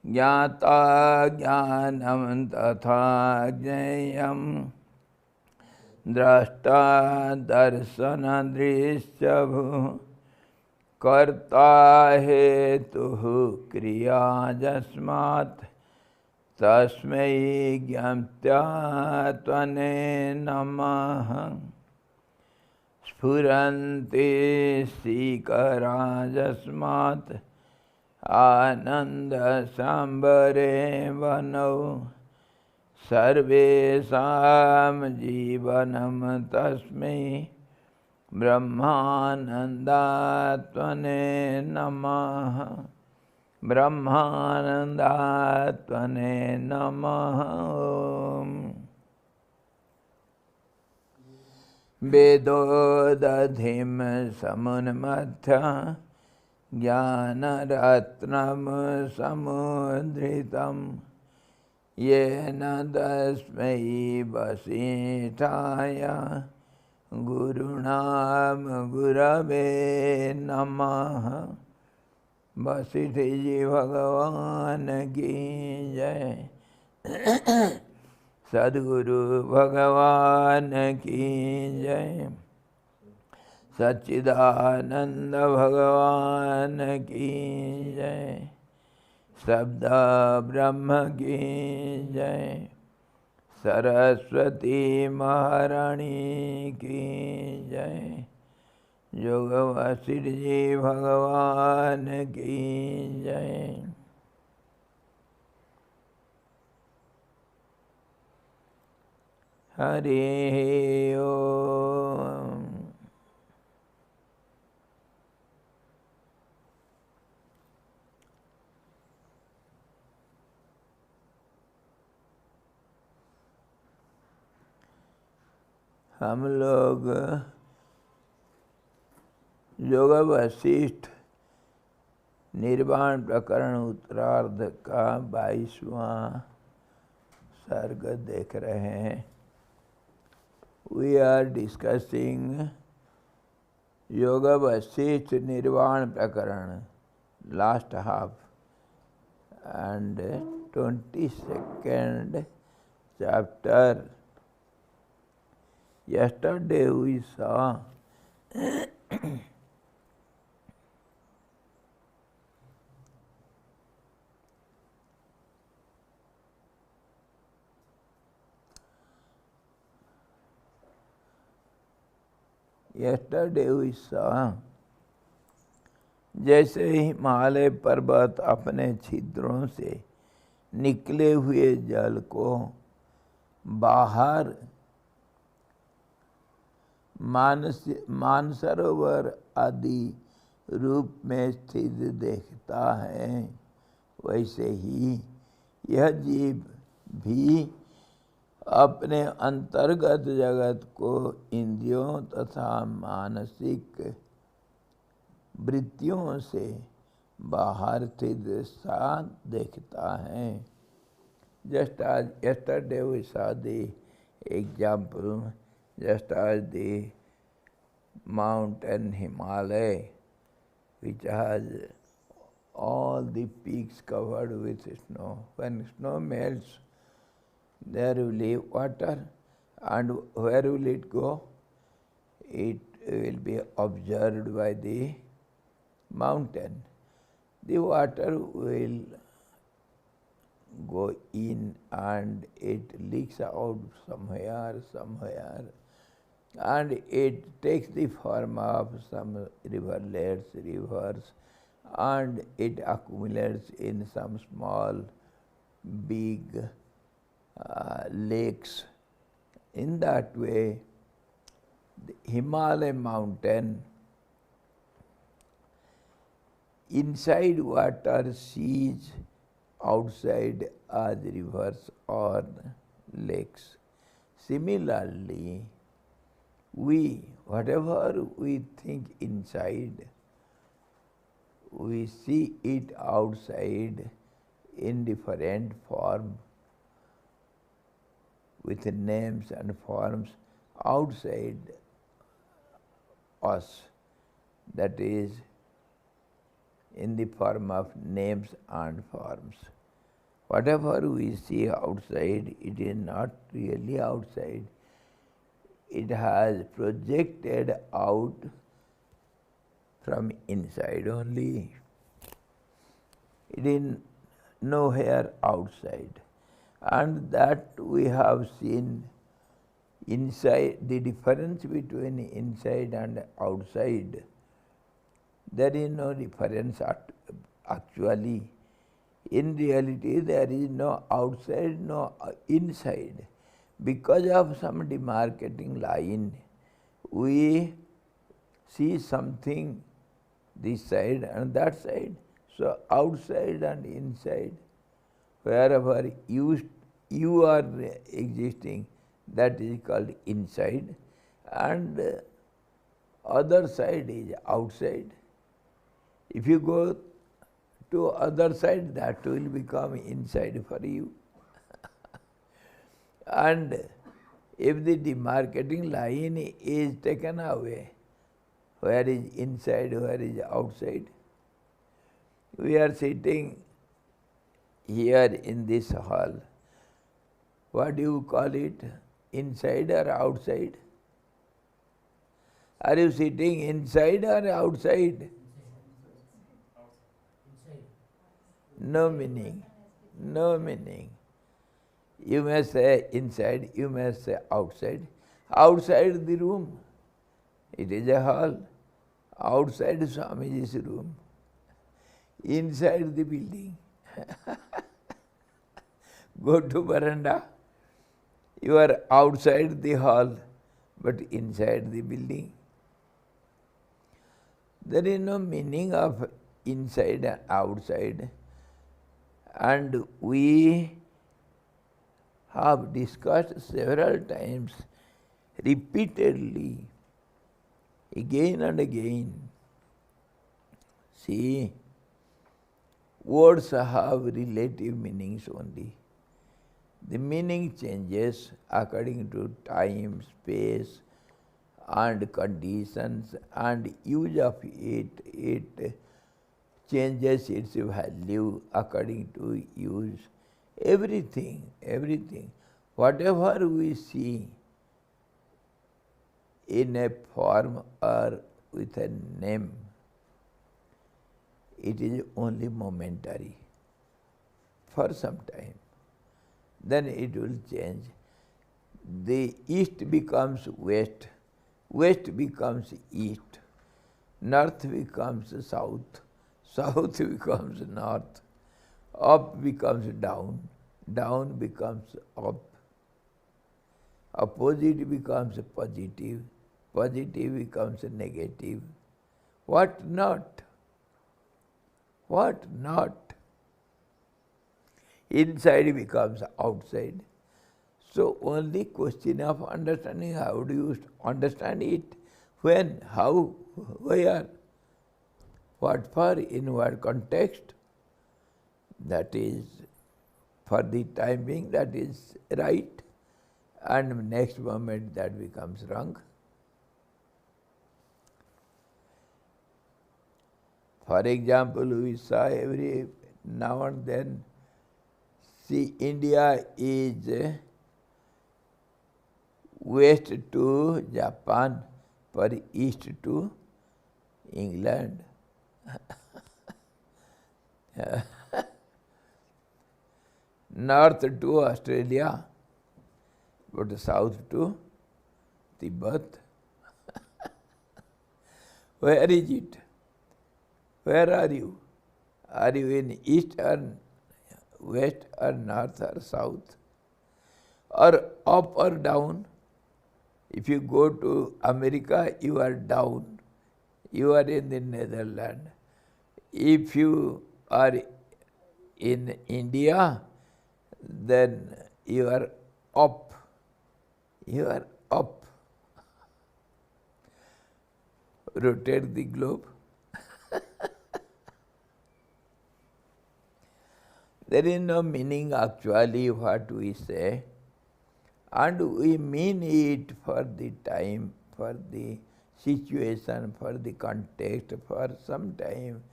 ज्ञाता ज्ञानम तथा ज्ञेयम द्रष्टा दर्शन दृश्यभु कर्ता हेतुः क्रिया यस्मात् तस्मै ज्ञात्यात्मने नमः। स्फुरन्ति सीकरा यस्मात् आनन्दसाम्बरे वनौ सर्वेषां जीवनं तस्मै ब्रह्मानन्दात्मने नमः। ब्रह्मानन्दात्मने नमः। वेदोदधिं समुन्मथ्य ज्ञानरत्नं समुद्रितं येन तस्मै वसिष्ठाय गुरुणाम गुरवे नमः। वशिष्ठ जी भगवान की जय। सद्गुरु भगवान की जय। सच्चिदानंद भगवान की जय। शब्द ब्रह्म की जय। सरस्वती महारानी की जय। योग वशिष्ठ जी भगवान की जय। हरि ओम। हम लोग योग वशिष्ठ निर्वाण प्रकरण उत्तरार्ध का 22वां सर्ग देख रहे हैं। We are discussing योग वशिष्ठ निर्वाण प्रकरण last half and 22nd chapter. Yesterday we saw जैसे हिमालय पर्वत अपने छिद्रों से निकले हुए जल को बाहर मानसरोवर आदि रूप में स्थित देखता है, वैसे ही यह जीव भी अपने अंतर्गत जगत को इंद्रियों तथा मानसिक वृत्तियों से बाहर स्थित साथ देखता है। Just as yesterday we saw the example, just as the mountain Himalaya, which has all the peaks covered with snow. When snow melts, there will be water, and where will it go? It will be observed by the mountain. The water will go in and it leaks out somewhere, and it takes the form of some rivers, and it accumulates in some small, big lakes. In that way, the Himalaya mountain, inside water sees outside as rivers or lakes. Similarly, whatever we think inside, we see it outside in different form, with names and forms outside us. That is in the form of names and forms. Whatever we see outside, it is not really outside. It has projected out from inside only. It is nowhere outside. And that we have seen inside, the difference between inside and outside. There is no difference actually. In reality, there is no outside, no inside. Because of some demarcating line, we see something this side and that side. So outside and inside, wherever you are existing, that is called inside, and other side is outside. If you go to other side, that will become inside for you. And if the demarcating line is taken away, where is inside, where is outside? We are sitting here in this hall. What do you call it? Inside or outside? Are you sitting inside or outside? No meaning. No meaning. You may say inside, you may say outside. Outside the room, it is a hall. Outside Swamiji's room. Inside the building. Go to veranda. You are outside the hall, but inside the building. There is no meaning of inside and outside. And we have discussed several times, repeatedly, again and again. See, words have relative meanings only. The meaning changes according to time, space, and conditions, and use of it. It changes its value according to use. Everything, everything. Whatever we see in a form or with a name, it is only momentary for some time. Then it will change. The east becomes west, west becomes east, north becomes south, south becomes north, up becomes down, down becomes up, opposite becomes positive, positive becomes negative. What not? What not? Inside becomes outside. So only question of understanding, how do you understand it? When, how, where, what for, in what context? That is, for the time being, that is right, and next moment that becomes wrong. For example, we saw every now and then, see, India is west to Japan, for east to England. North to Australia, but south to Tibet. Where is it? Where are you? Are you in east or west or north or south? Or up or down? If you go to America, you are down. You are in the Netherlands. If you are in India, then you are up. You are up. Rotate the globe. There is no meaning actually what we say, and we mean it for the time, for the situation, for the context, for some time.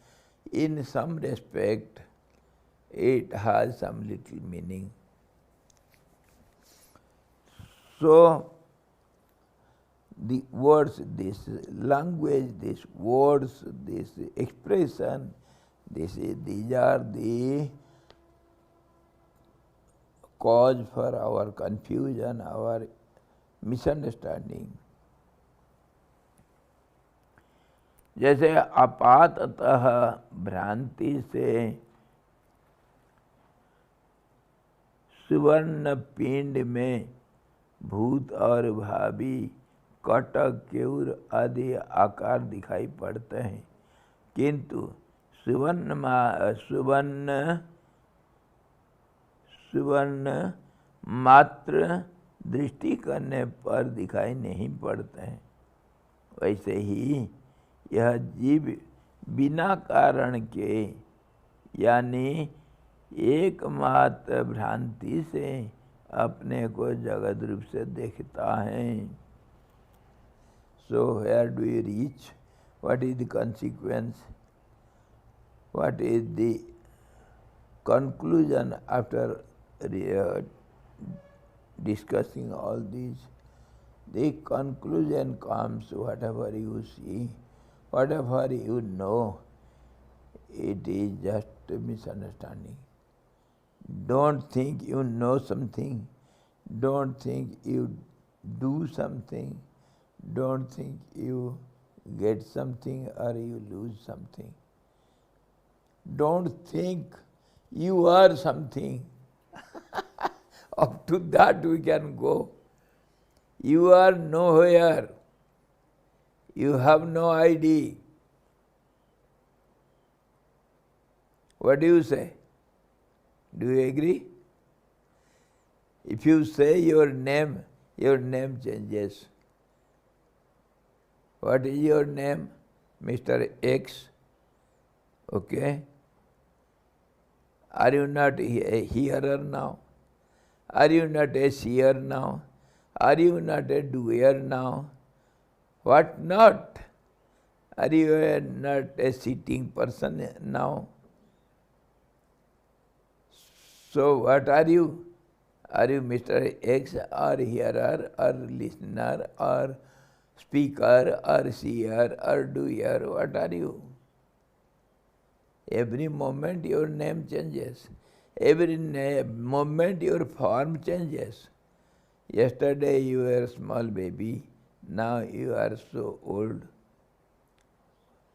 in some respect it has some little meaning. So, the words, this language, these words, this expression, these are the cause for our confusion, our misunderstanding. जैसे आपाततः भ्रांति से सुवर्ण पिंड में भूत और भावी कटक केयूर आदि आकार दिखाई पड़ते हैं, किंतु सुवर्ण मात्र दृष्टि करने पर दिखाई नहीं पड़ते हैं। वैसे ही यह जीव बिना कारण के यानी एकमात्र भ्रांति से अपने को जगत रूप से देखता है। So where do you reach? What is the consequence? What is the conclusion after discussing all these? The conclusion comes, whatever you see, whatever you know, it is just a misunderstanding. Don't think you know something. Don't think you do something. Don't think you get something or you lose something. Don't think you are something. Up to that we can go. You are nowhere. You have no idea. What do you say? Do you agree? If you say your name changes. What is your name? Mr. X. Okay. Are you not a hearer now? Are you not a seer now? Are you not a doer now? What not? Are you not a sitting person now? So what are you? Are you Mr. X or hearer or listener or speaker or seer or doer? What are you? Every moment your name changes. Every moment your form changes. Yesterday you were a small baby, now you are so old.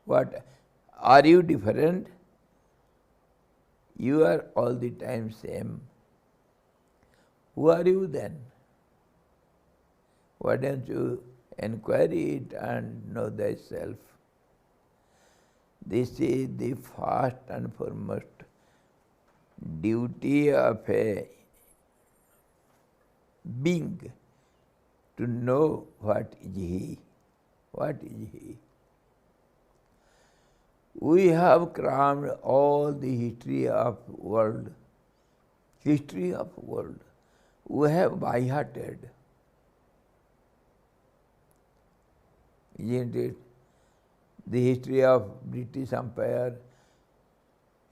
What? Are you different? You are all the time same. Who are you then? Why don't you inquire it and know thyself? This is the first and foremost duty of a being, to know what is he. What is he? We have crammed all the history of world. History of world. We have by-hearted. Isn't it? The history of British Empire,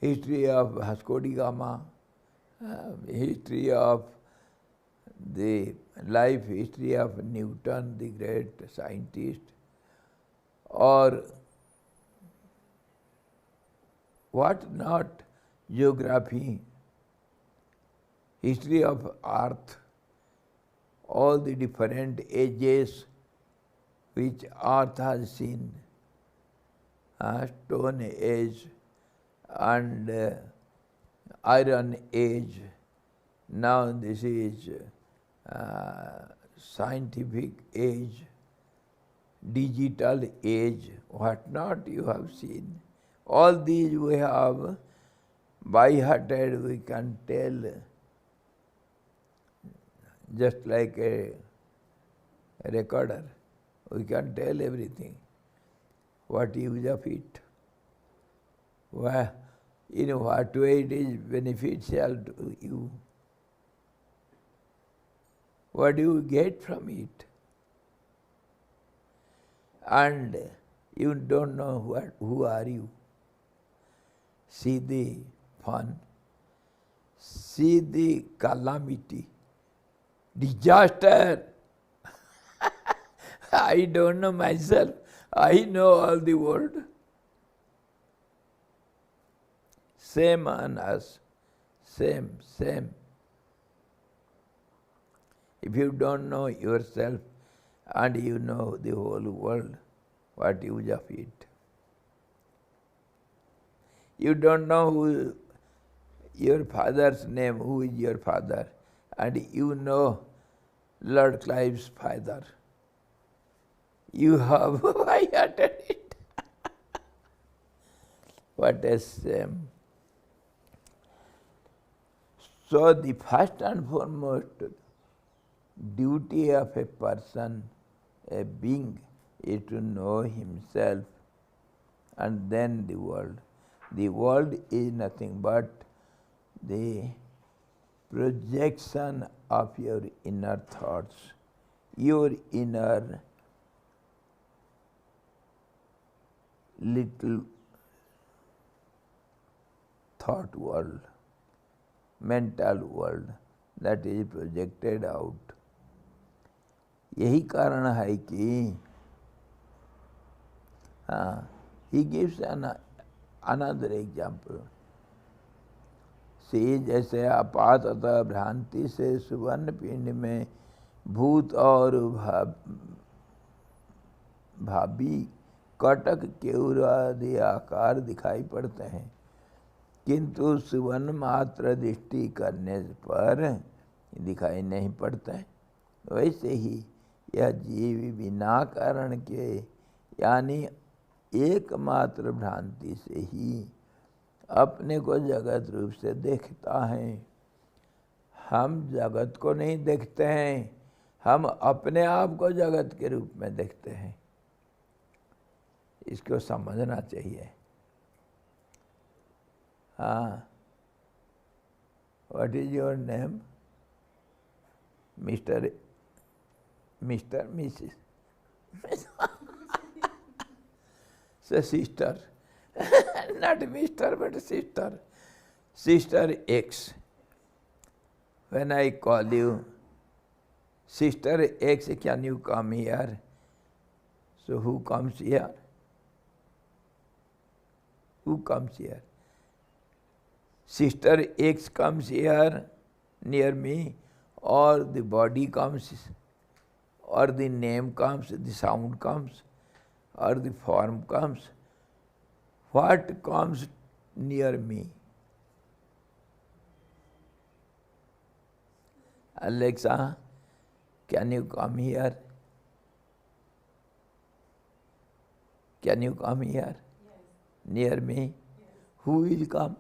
history of Vasco da Gama, history of the life history of Newton, the great scientist, or what not, geography, history of earth, all the different ages which earth has seen, Stone Age and Iron Age. Now this is scientific age, digital age, what not you have seen. All these we have by-hearted, we can tell, just like a recorder. We can tell everything. What use of it? In what way it is beneficial to you? What do you get from it? And you don't know who are you. see the fun, see the calamity, disaster. I don't know myself. I know all the world. Same on us. Same. If you don't know yourself and you know the whole world, what use of it? You don't know who your father's name, who is your father, and you know Lord Clive's father. You have violated it. What a shame. So the first and foremost duty of a person, a being, is to know himself and then the world. The world is nothing but the projection of your inner thoughts, your inner little thought world, mental world that is projected out. यही कारण है कि he gives another example. See, जैसे आपाततः भ्रांति से सुवर्ण पिंड में भूत और भावी कटक केयूर आदि आकार दिखाई पड़ते हैं, किंतु सुवर्ण मात्र दृष्टि करने पर दिखाई नहीं पड़ते। वैसे ही यह जीव बिना कारण के यानी एकमात्र भ्रांति से ही अपने को जगत रूप से देखता है। हम जगत को नहीं देखते हैं, हम अपने आप को जगत के रूप में देखते हैं। इसको समझना चाहिए। हाँ, what is your name? Mister Mrs So sister, not Mr. but sister. Sister X. When I call you, Sister X, can you come here? So who comes here? Who comes here? Sister X comes here near me, or the body comes, or the name comes, the sound comes, or the form comes. What comes near me? Alexa, can you come here? Can you come here? Yes. Near me? Yes. Who will come?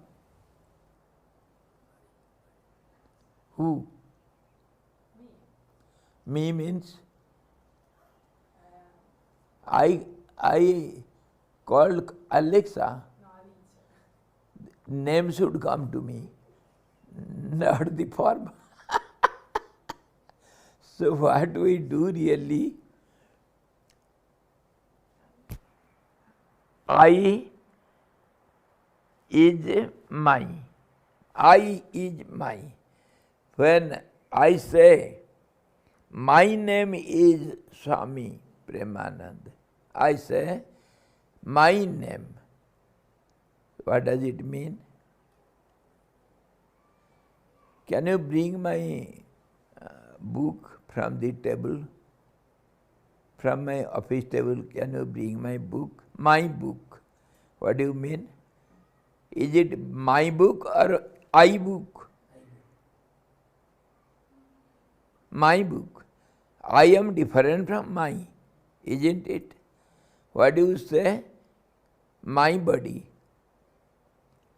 Who? Me. Me means? I called Alexa. Name should come to me, not the form. So what we do really, I is my. I is my. When I say, my name is Swami Premanand, I say, my name. What does it mean? Can you bring my book from the table? From my office table, can you bring my book? My book. What do you mean? Is it my book or I book? My book. I am different from my, isn't it? What do you say? My body.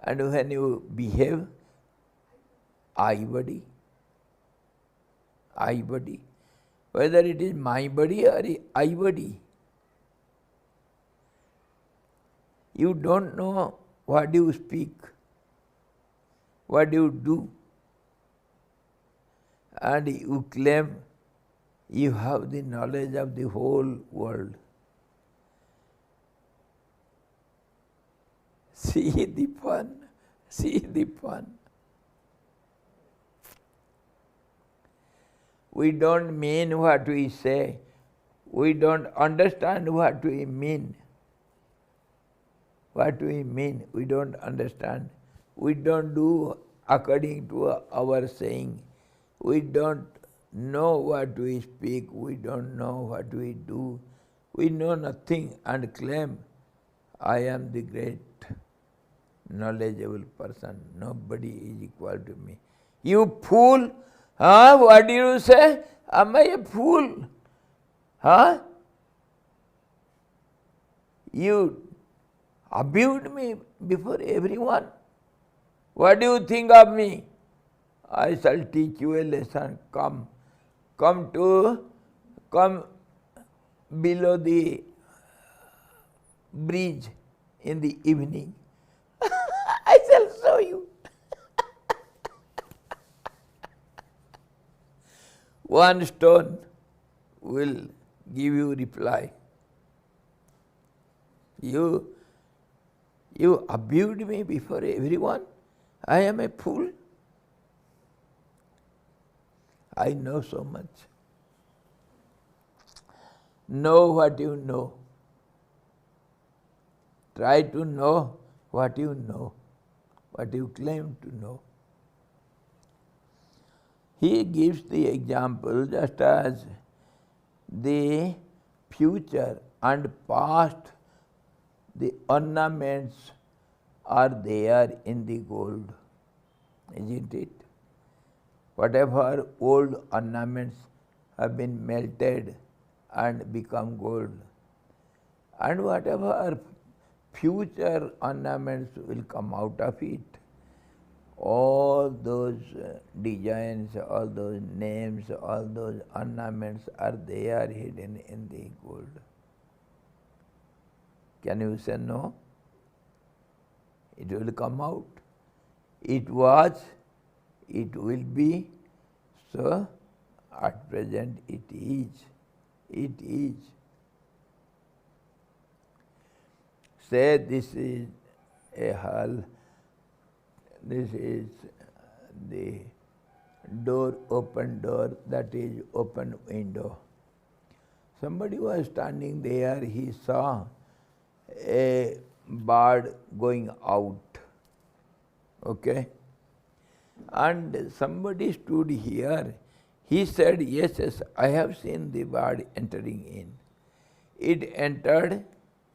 And when you behave, I body. I body. Whether it is my body or I body. You don't know what you speak, what you do, and you claim you have the knowledge of the whole world. See the fun. See the fun. We don't mean what we say. We don't understand what we mean. What we mean, we don't understand. We don't do according to our saying. We don't know what we speak. We don't know what we do. We know nothing and claim, I am the great knowledgeable person. Nobody is equal to me. You fool! Huh? What do you say? Am I a fool? Huh? You abused me before everyone. What do you think of me? I shall teach you a lesson. Come below the bridge in the evening. I shall show you. One stone will give you reply. You abused me before everyone. I am a fool. I know so much. Know what you know. Try to know what you know, what you claim to know. He gives the example just as the future and past, the ornaments are there in the gold, isn't it? Whatever old ornaments have been melted and become gold, and whatever future ornaments will come out of it, all those designs, all those names, all those ornaments are there hidden in the gold. Can you say no? It will come out. It was, it will be, so at present it is. It is. Say this is a hall, this is the door, open door, that is open window. Somebody was standing there, he saw a bird going out, okay? And somebody stood here, he said, yes, I have seen the bird entering in. It entered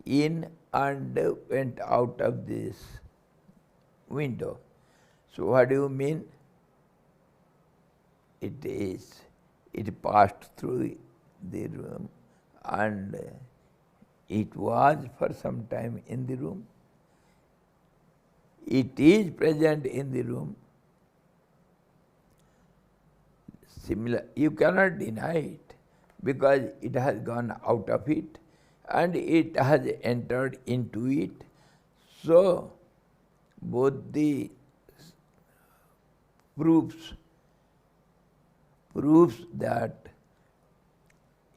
in and went out of this window. So what do you mean? It passed through the room and it was for some time in the room. It is present in the room. Similar, you cannot deny it because it has gone out of it and it has entered into it. So both the proofs that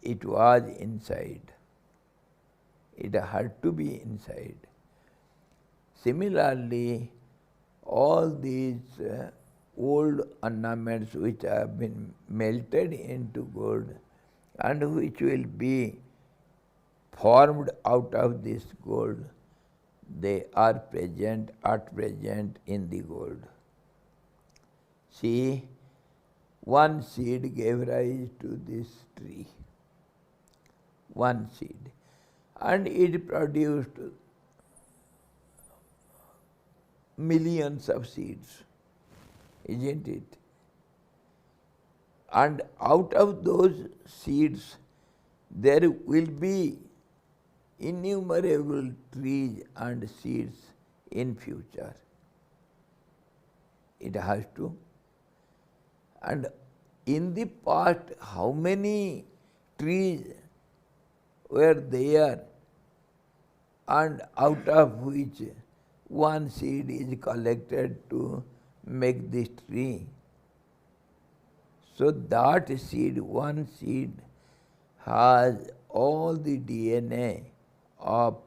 it was inside. It had to be inside. Similarly, all these old ornaments which have been melted into gold and which will be formed out of this gold, they are present at present in the gold. See, one seed gave rise to this tree. One seed. And it produced millions of seeds, isn't it? And out of those seeds, there will be innumerable trees and seeds in future. It has to. And in the past, how many trees were there, and out of which one seed is collected to make this tree. So that seed, one seed, has all the DNA of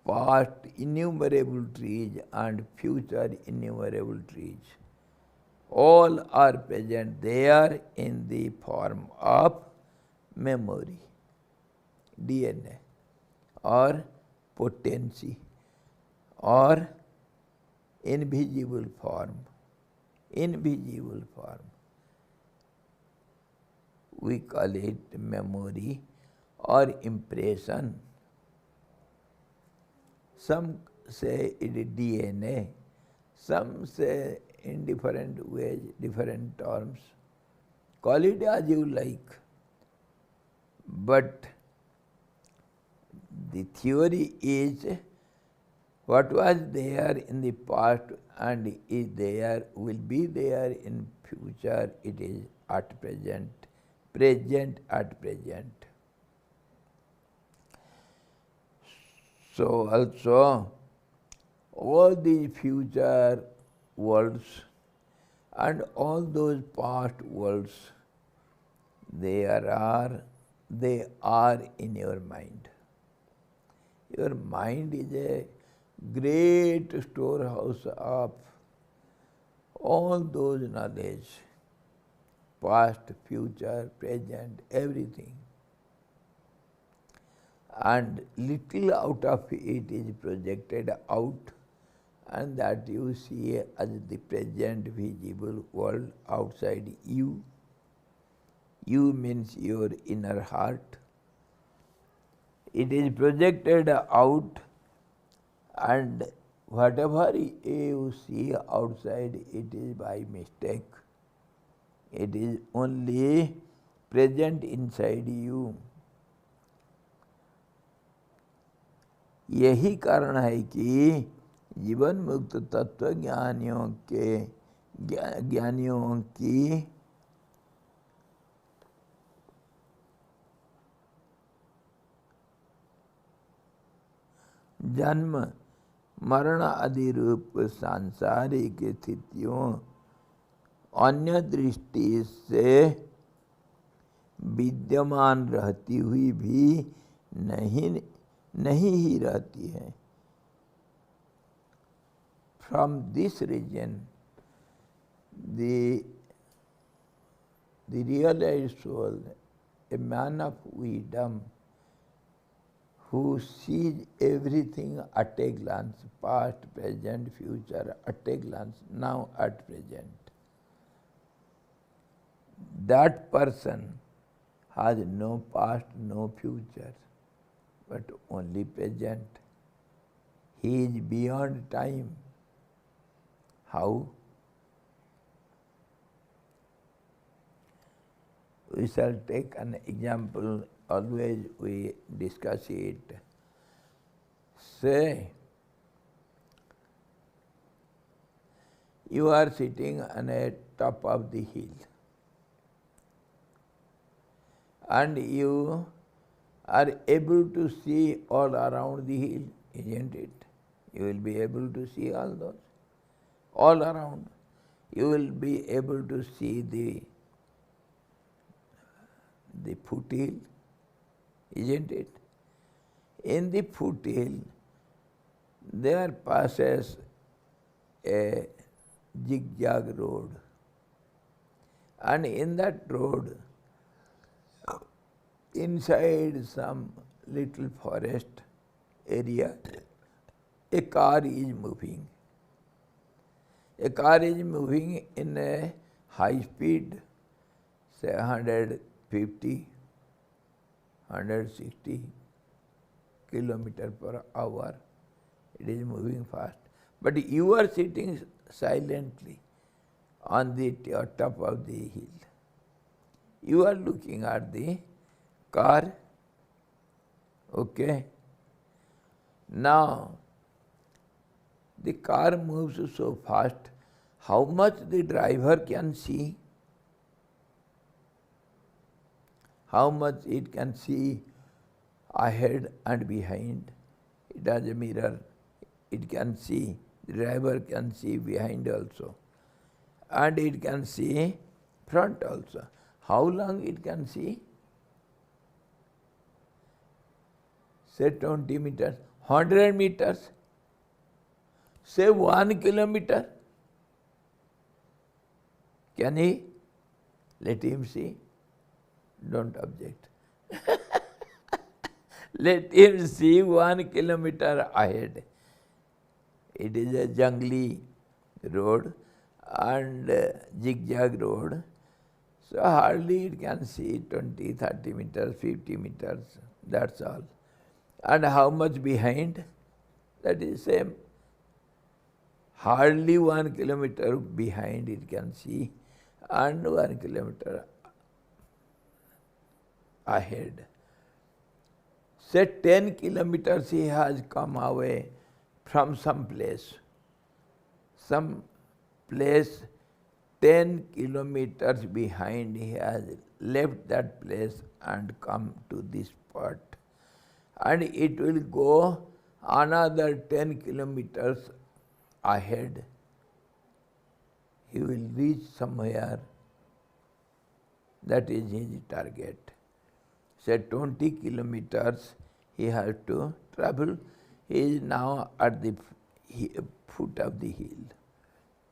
past innumerable trees and future innumerable trees. All are present there in the form of memory, DNA, or potency, or invisible form. Invisible form. We call it memory or impression. Some say it is DNA, some say in different ways, different terms. Call it as you like. But the theory is what was there in the past and is there, will be there in future, it is at present. Present at present. So also all the future worlds and all those past worlds, they are in your mind. Your mind is a great storehouse of all those knowledge, past, future, present, everything. And little out of it is projected out, and that you see as the present visible world outside you. You means your inner heart. It is projected out, and whatever you see outside, it is by mistake. It is only present inside you. यही कारण है कि जीवन मुक्त तत्व ज्ञानियों की जन्म मरण आदि रूप सांसारिक स्थितियों अन्य दृष्टि से विद्यमान रहती हुई भी नहीं ही रहती है. From this region, the realized soul, a man of wisdom, who sees everything at a glance, past, present, future, at a glance, now at present. That person has no past, no future, but only present. He is beyond time. How? We shall take an example, always we discuss it. Say, you are sitting on a top of the hill, and you are able to see all around the hill, isn't it? You will be able to see all those, all around. You will be able to see the foothill, isn't it? In the foothill, there passes a zigzag road, and in that road, inside some little forest area, a car is moving. A car is moving in a high speed, say 150, 160 kilometers per hour. It is moving fast. But you are sitting silently on the top of the hill. You are looking at the car. Okay. Now, the car moves so fast, how much the driver can see? How much it can see ahead and behind? It has a mirror. It can see, the driver can see behind also. And it can see front also. How long it can see? Say 20 meters. 100 meters, say 1 kilometer. Can he? Let him see. Don't object. Let him see 1 kilometer ahead. It is a jungly road and zigzag road. So hardly it can see 20, 30 meters, 50 meters, that's all. And how much behind? That is same. Hardly 1 kilometer behind it can see and 1 kilometer ahead. Say 10 kilometers he has come away from some place. Some place 10 kilometers behind he has left that place and come to this spot. And it will go another 10 kilometers ahead. He will reach somewhere. That is his target. Say 20 kilometers he has to travel. He is now at the foot of the hill.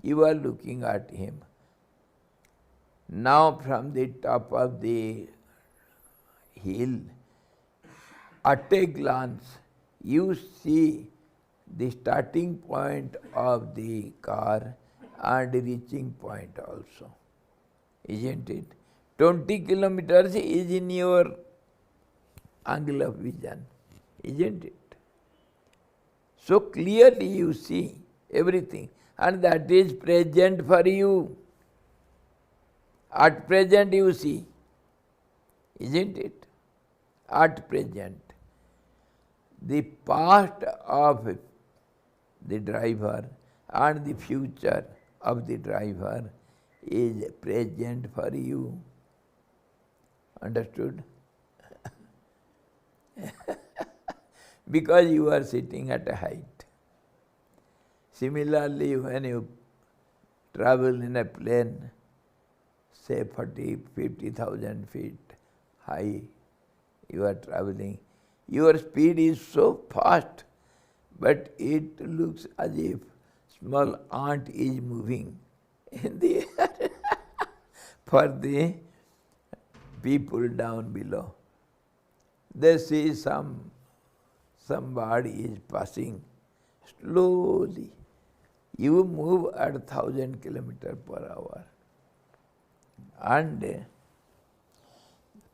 You are looking at him. Now from the top of the hill, at a glance, you see the starting point of the car and reaching point also. Isn't it? 20 kilometers is in your angle of vision. Isn't it? So clearly you see everything, and that is present for you. At present you see, isn't it? At present. The past of the driver and the future of the driver is present for you. Understood? Because you are sitting at a height. Similarly, when you travel in a plane, say 40, 50,000 feet high, you are traveling. Your speed is so fast, but it looks as if small ant is moving in the air for the people down below. They see somebody is passing slowly. You move at 1,000 kilometers per hour. And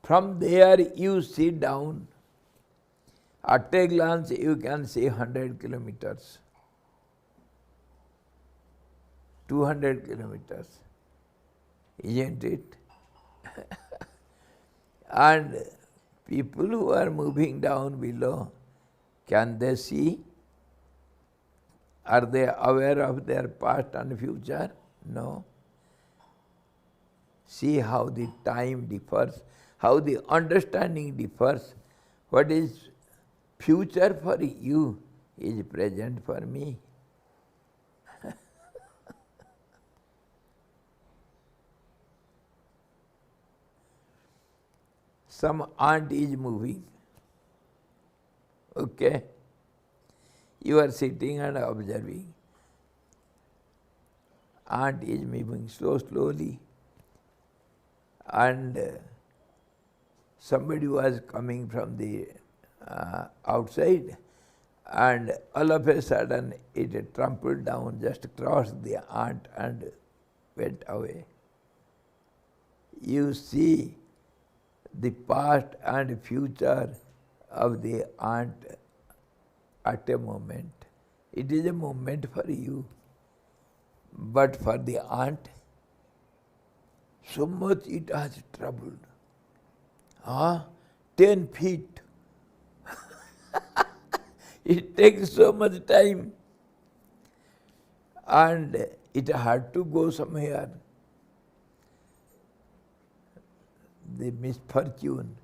from there you see down. At a glance you can see 100 kilometers, 200 kilometers, isn't it? And people who are moving down below, can they see? Are they aware of their past and future? No. See how the time differs, how the understanding differs. What is future for you is present for me. Some ant is moving. Okay? You are sitting and observing. Ant is moving slowly. And somebody was coming from the outside, and all of a sudden it trampled down, just crossed the ant and went away. You see the past and future of the ant at a moment. It is a moment for you, but for the ant, so much it has troubled. 10 feet. It takes so much time. And it had to go somewhere. The misfortune,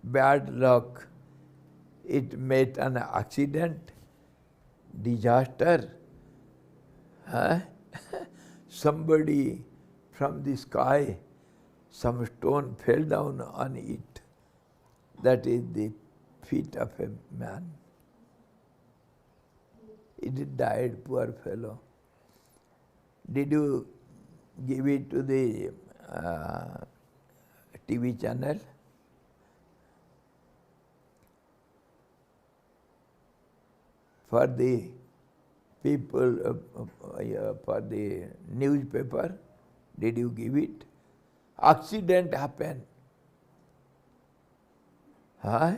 bad luck, it met an accident, disaster. Somebody from the sky, some stone fell down on it. That is the feet of a man. It died, poor fellow. Did you give it to the TV channel? For the people, for the newspaper? Did you give it? Accident happened. Huh?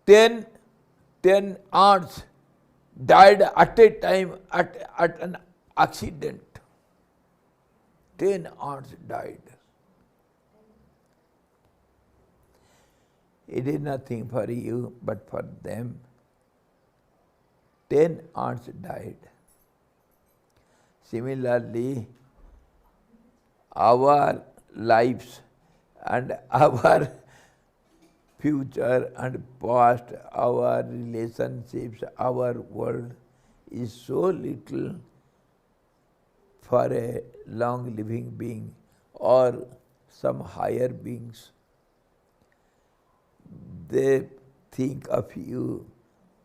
10 ants died at a time at an accident. 10 ants died. It is nothing for you, but for them. 10 ants died. Similarly, our lives and our future and past, our relationships, our world is so little for a long living being or some higher beings. They think of you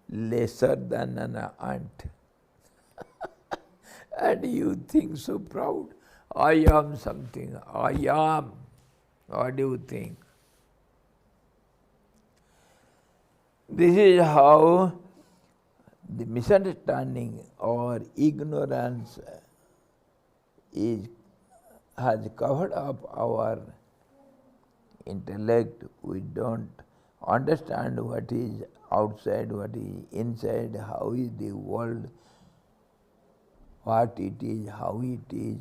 lesser than an ant. And you think so proud. I am something. I am. What do you think? This is how the misunderstanding or ignorance has covered up our intellect. We don't understand what is outside, what is inside, how is the world, what it is, how it is.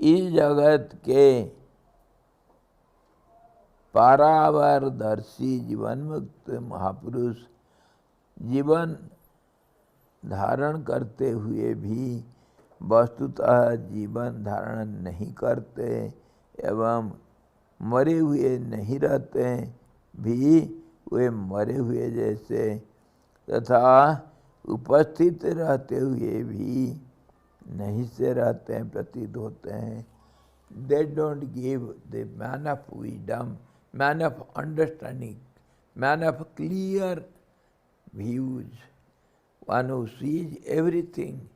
इस जगत के पारावारदर्शी जीवन मुक्त महापुरुष जीवन धारण करते हुए भी वस्तुतः जीवन धारण नहीं करते एवं मरे हुए नहीं रहते भी वे मरे हुए जैसे तथा उपस्थित रहते हुए भी नहीं से रहते हैं प्रतीत होते हैं. They don't give the man of wisdom, man of understanding, man of clear views, one who sees everything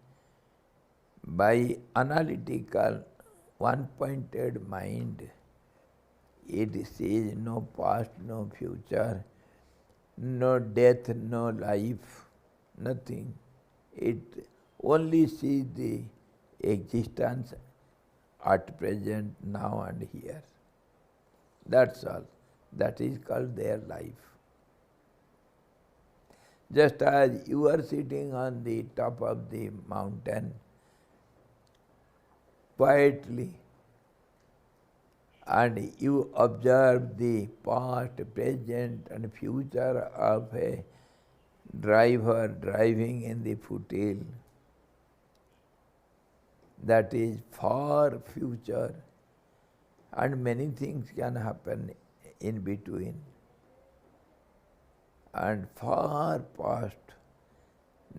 by analytical, one-pointed mind. It sees no past, no future, no death, no life, nothing. It only sees the existence at present, now and here. That's all. That is called their life. Just as you are sitting on the top of the mountain quietly and you observe the past, present and future of a driver driving in the foothill, that is far future, and many things can happen in between. And far past,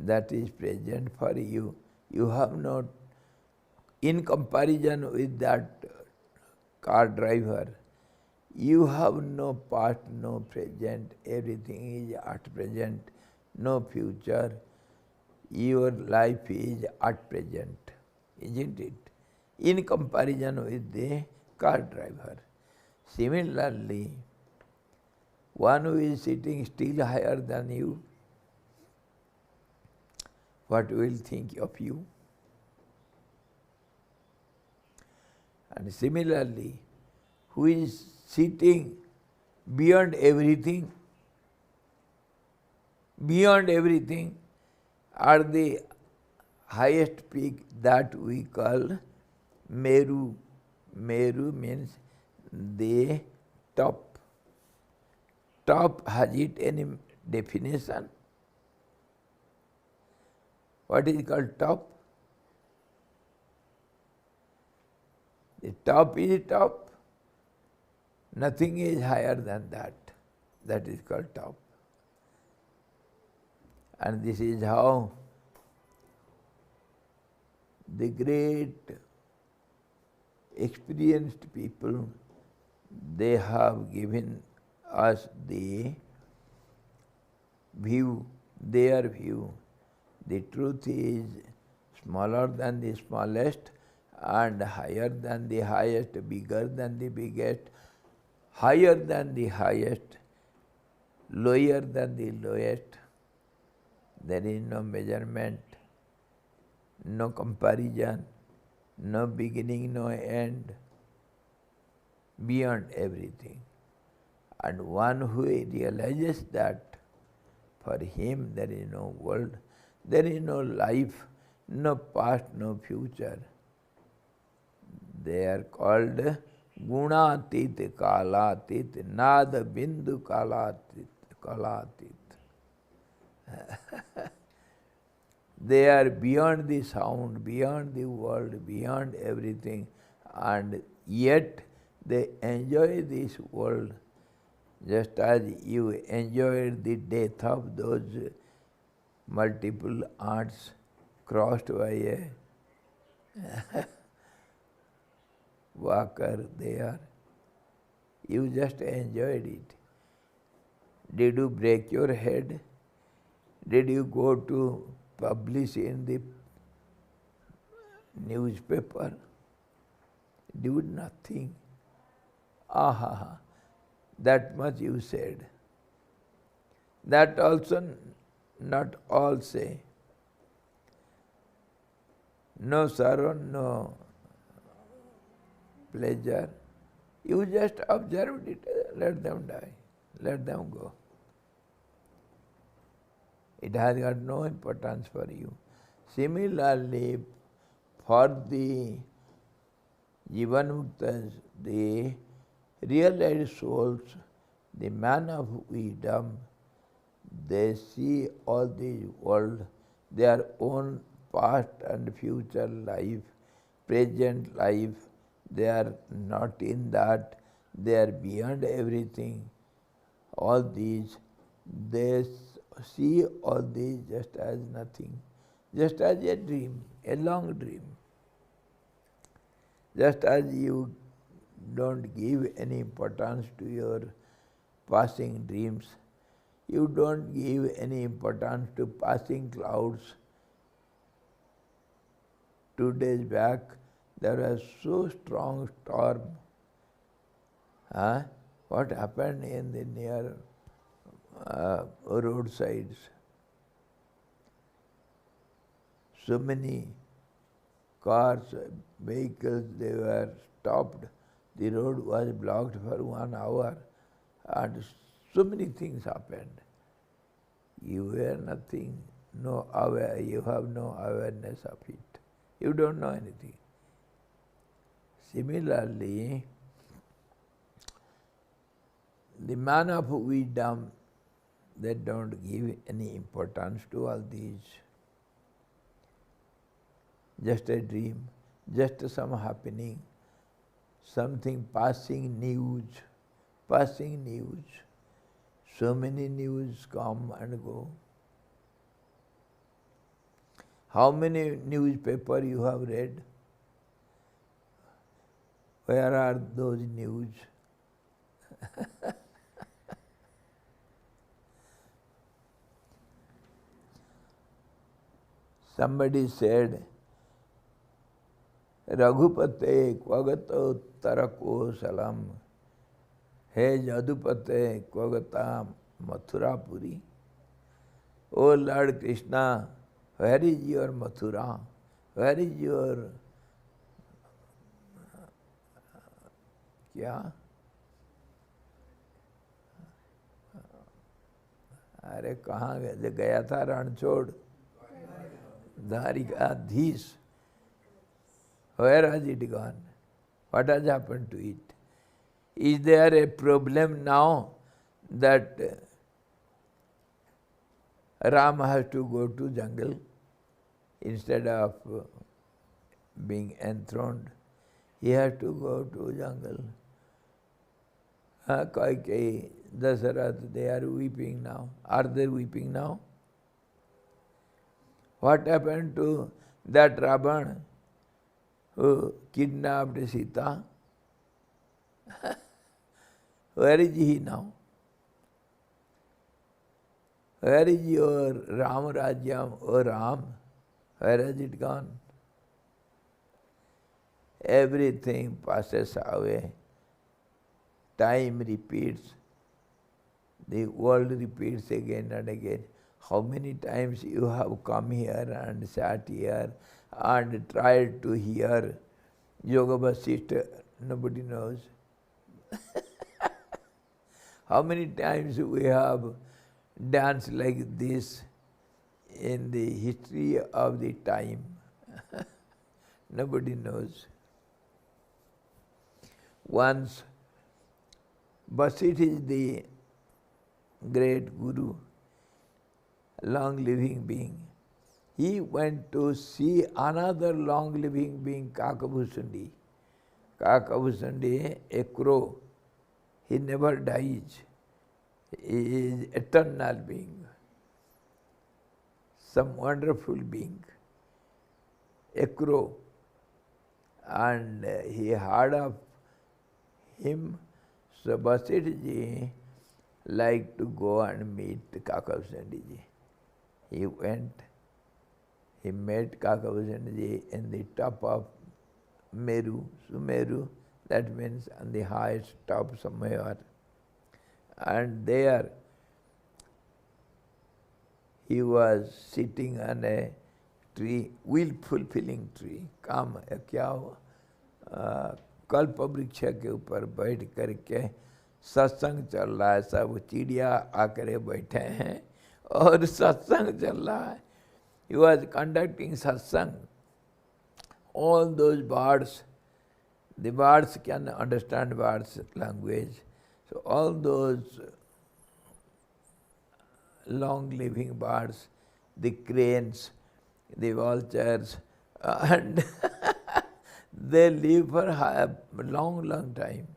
that is present for you. You have not, in comparison with that car driver, you have no past, no present, everything is at present, no future. Your life is at present. Isn't it? In comparison with the car driver. Similarly, one who is sitting still higher than you, what will think of you? And similarly, who is sitting beyond everything at the highest peak that we call Meru. Meru means the top. Top, has it any definition? What is called top? The top is top. Nothing is higher than that. That is called top. And this is how the great experienced people, they have given us the view, their view. The truth is smaller than the smallest and higher than the highest, bigger than the biggest, higher than the highest, lower than the lowest. There is no measurement, no comparison, no beginning, no end, beyond everything. And one who realizes that, for him there is no world, there is no life, no past, no future. They are called Gunatit, Kalatit, Nada Bindu Kalatit, Kalatit. They are beyond the sound, beyond the world, beyond everything, and yet they enjoy this world just as you enjoyed the death of those multiple aunts crossed by a walker there. You just enjoyed it. Did you break your head? Did you go to publish in the newspaper? Did nothing. Aha, that much you said. That also not all say. No sorrow, no pleasure. You just observed it, let them die, let them go. It has got no importance for you. Similarly, for the Jivanmuktas, the realized souls, the man of wisdom, they see all the world, their own past and future life, present life. They are not in that, they are beyond everything. All these, they see all these just as nothing, just as a dream, a long dream. Just as you don't give any importance to your passing dreams, you don't give any importance to passing clouds. 2 days back, there was so strong storm. What happened in the near roadsides? So many cars, vehicles, they were stopped. The road was blocked for 1 hour, and so many things happened. You were nothing, no aware, you have no awareness of it. You don't know anything. Similarly, the man of wisdom, they don't give any importance to all these. Just a dream, just some happening, something passing news, passing news. So many news come and go. How many newspaper you have read? Where are those news? Somebody said, Raghupate Kvagato Tarako Salam. Hey Jadupate Kvagata Mathurapuri. Oh Lord Krishna, where is your Mathura? Where is your क्या? अरे कहाँ गया था Ranchhod? Dwarikadhish. Where has it gone? What has happened to it? Is there a problem now that Ram has to go to jungle instead of being enthroned? He has to go to jungle. Kaikeyi, Dasarath, they are weeping now. Are they weeping now? What happened to that Ravan who kidnapped Sita? Where is he now? Where is your Ram Rajyam, O Ram? Where has it gone? Everything passes away. Time repeats. The world repeats again and again. How many times you have come here and sat here and tried to hear Yoga Vasishtha? Nobody knows. How many times we have danced like this in the history of the time? Nobody knows. Once, Vasishtha is the great Guru, long-living being. He went to see another long-living being, Kakabhushundi. Kakabhushundi, a crow. He never dies. He is eternal being. Some wonderful being. A crow. And he heard of him. So Vasishtha liked to go and meet Kakabhushundi. He went. He met Kakabhushundi in the top of Meru, Sumeru, that means on the highest top somewhere. And there he was sitting on a tree, will-fulfilling tree. काम क्या हुआ? कल्प वृक्ष के ऊपर बैठ करके सत्संग चल रहा है, सब चिड़िया आकर बैठे हैं और सत्संग चल रहा है. He was conducting satsang. All those birds, the birds can understand birds' language. So all those long-living birds, the cranes, the vultures, and they live for a long, long time.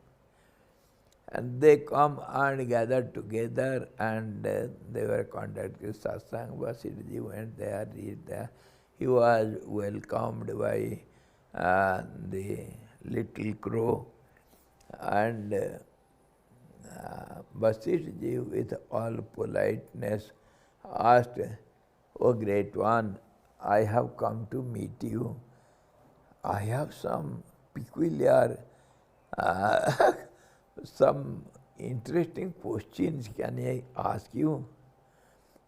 And they come and gather together and they were conducting satsang. Vasishtha went there, he was welcomed by the little crow. And Vasishtha with all politeness asked, "O great one, I have come to meet you. I have some peculiar some interesting questions. Can I ask you?"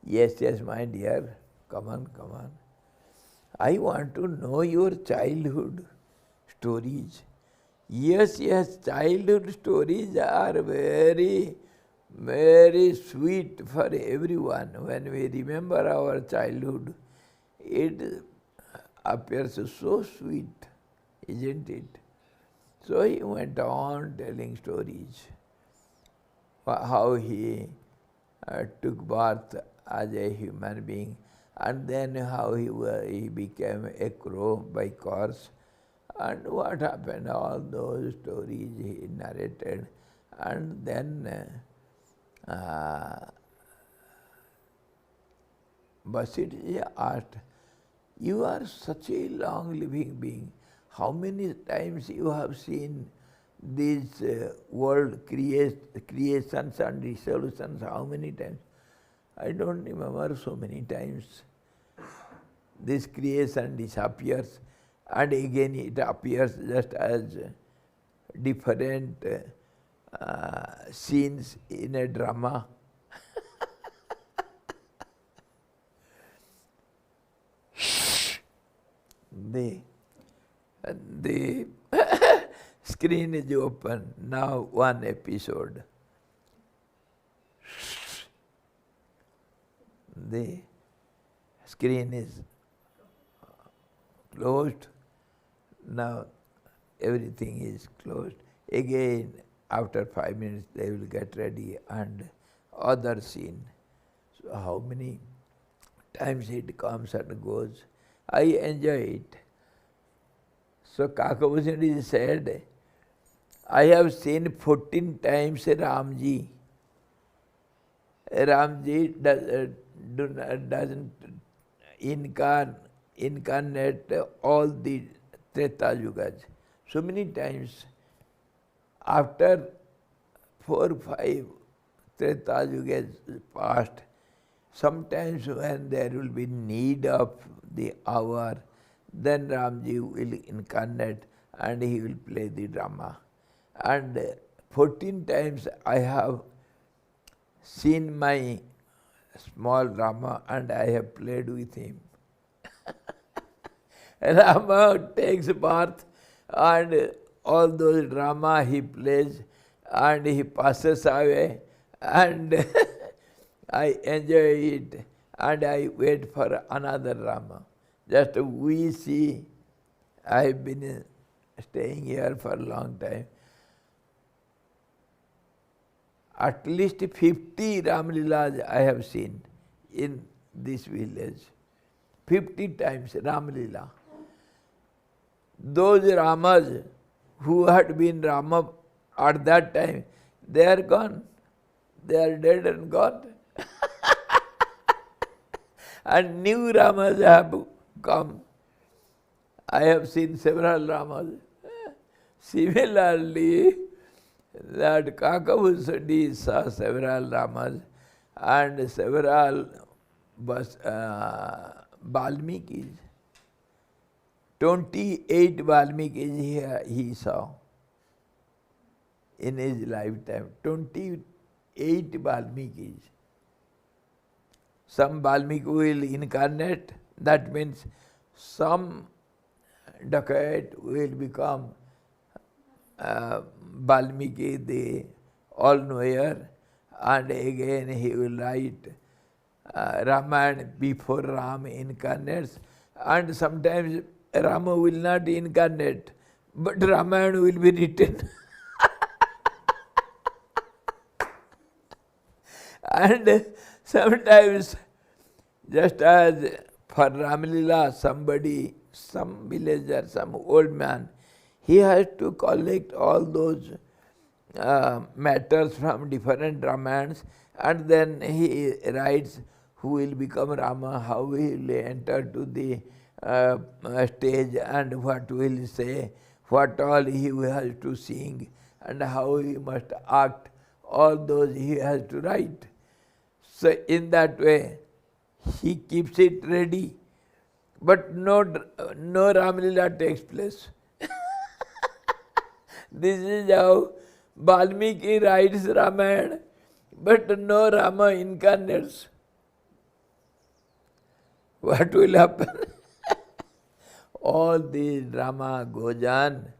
"Yes, yes, my dear. Come on, come on. I want to know your childhood stories." "Yes, yes, childhood stories are very, very sweet for everyone. When we remember our childhood, it appears so sweet, isn't it?" So he went on telling stories, how he took birth as a human being, and then how he became a crow by course, and what happened, all those stories he narrated. And then Vasishtha asked, "You are such a long-living being. How many times you have seen these world creations and dissolutions? How many times?" "I don't remember so many times. This creation disappears and again it appears just as different scenes in a drama." The screen is open. Now one episode. The screen is closed. Now everything is closed. Again, after 5 minutes, they will get ready and other scene. So how many times it comes and goes? I enjoy it. So Kakabhushundi said, "I have seen 14 times Ramji. Ramji doesn't incarnate all the Treta Yugas. So many times. After 4, 5 Treta Yugas passed. Sometimes when there will be need of the hour, then Ramji will incarnate and he will play the drama. And 14 times I have seen my small Rama and I have played with him. Rama takes birth and all those drama he plays and he passes away and I enjoy it and I wait for another Rama. Just we see, I have been staying here for a long time. At least 50 Ramlilas I have seen in this village. 50 times Ramlila. Those Ramas who had been Rama at that time, they are gone. They are dead and gone. And new Ramas have come. I have seen several Ramas. Similarly, that Kakavusadi saw several Ramas and several Valmikis. 28 Valmikis he saw in his lifetime. 28 Valmikis. Some Valmiki will incarnate, that means some dacoit will become Valmiki, the all-knower, and again he will write Ramayana before Ram incarnates, and sometimes Rama will not incarnate, but Ramayana will be written. And sometimes, just as for Ramlila, somebody, some villager, some old man, he has to collect all those matters from different Ramayans, and then he writes who will become Rama, how he will enter to the stage, and what will he say, what all he has to sing, and how he must act. All those he has to write. So in that way, he keeps it ready. But no Ramlila takes place. This is how Valmiki writes Ramayana, but no Rama incarnates. What will happen? All this drama goes on,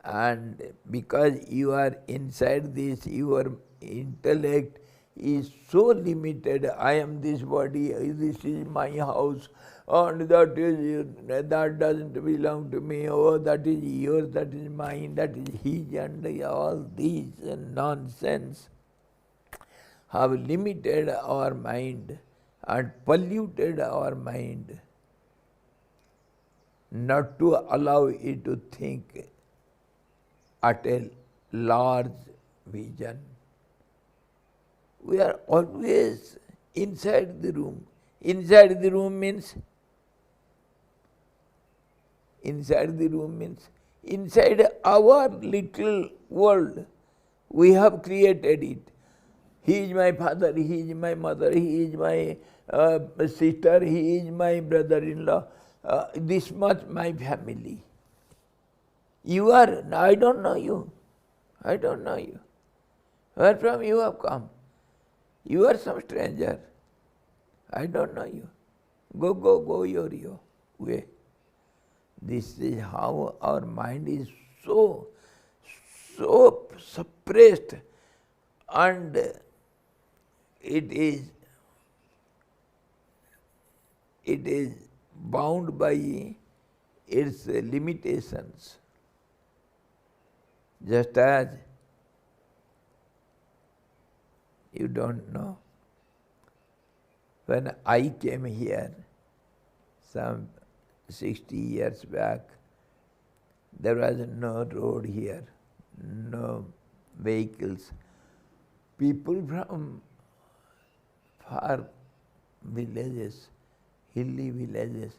and because you are inside this, your intellect is so limited. I am this body, this is my house, and that doesn't belong to me. Oh, that is yours, that is mine, that is his, and all these nonsense have limited our mind and polluted our mind, not to allow it to think at a large vision. We are always inside the room. Inside the room means inside our little world. We have created it. He is my father, he is my mother, he is my sister, he is my brother-in-law. This much my family. You are, I don't know you. I don't know you. Where from you have come? You are some stranger. I don't know you. Go your way. This is how our mind is so suppressed, and it is bound by its limitations. Just as you don't know, when I came here some 60 years back, there was no road here, no vehicles. People from far villages, hilly villages,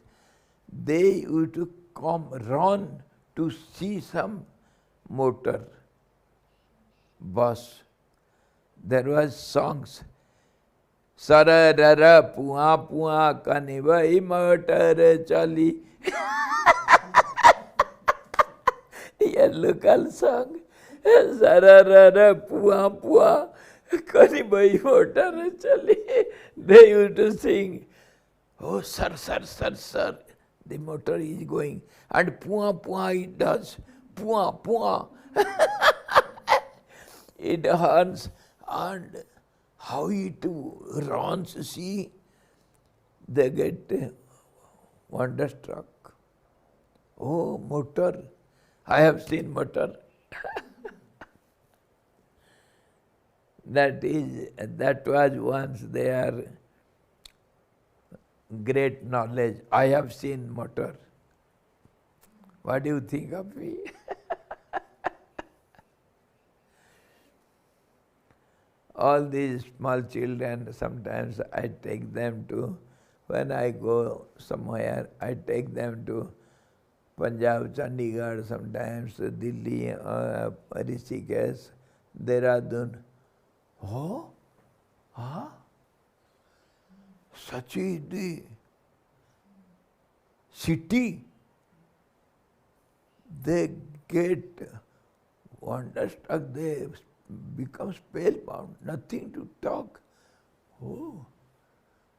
they used to come run to see some motor, bus, there was songs. Sararara pua pua kanivai motor chali. A local song. Sararara pua pua kanivai motor chali. They used to sing. Oh, sir, sir, sir, sir. The motor is going. And pua pua it does. Pua pua. It horns and how it runs, see, they get wonderstruck. Oh, motor. I have seen motor. That was once their great knowledge. I have seen motor. What do you think of me? All these small children, sometimes I take them to, when I go somewhere, I take them to Punjab, Chandigarh, sometimes Delhi, Rishikesh, Dehradun. Oh, huh? Such is the city. They get wonderstruck, they become spellbound, nothing to talk. Oh,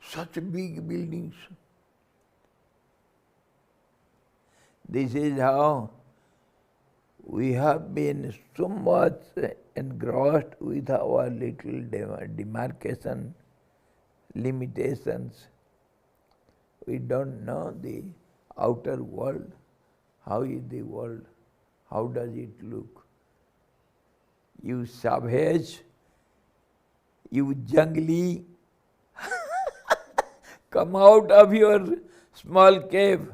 such big buildings. This is how we have been so much engrossed with our little demarcation, limitations. We don't know the outer world. How is the world? How does it look? You savage, you jungly, come out of your small cave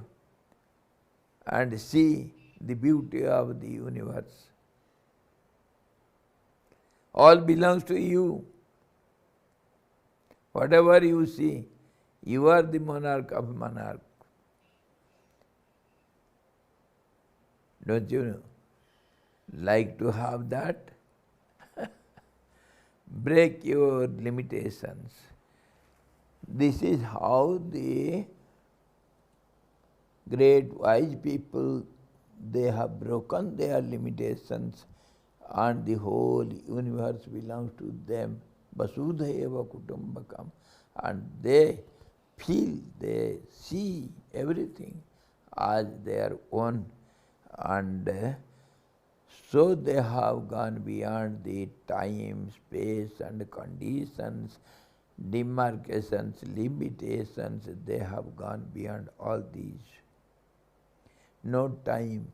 and see the beauty of the universe. All belongs to you. Whatever you see, you are the monarch of monarchs. Don't you like to have that? Break your limitations. This is how the great wise people, they have broken their limitations and the whole universe belongs to them. Vasudhaiva Kutumbakam. And they feel, they see everything as their own. And so they have gone beyond the time, space and conditions, demarcations, limitations. They have gone beyond all these. No time,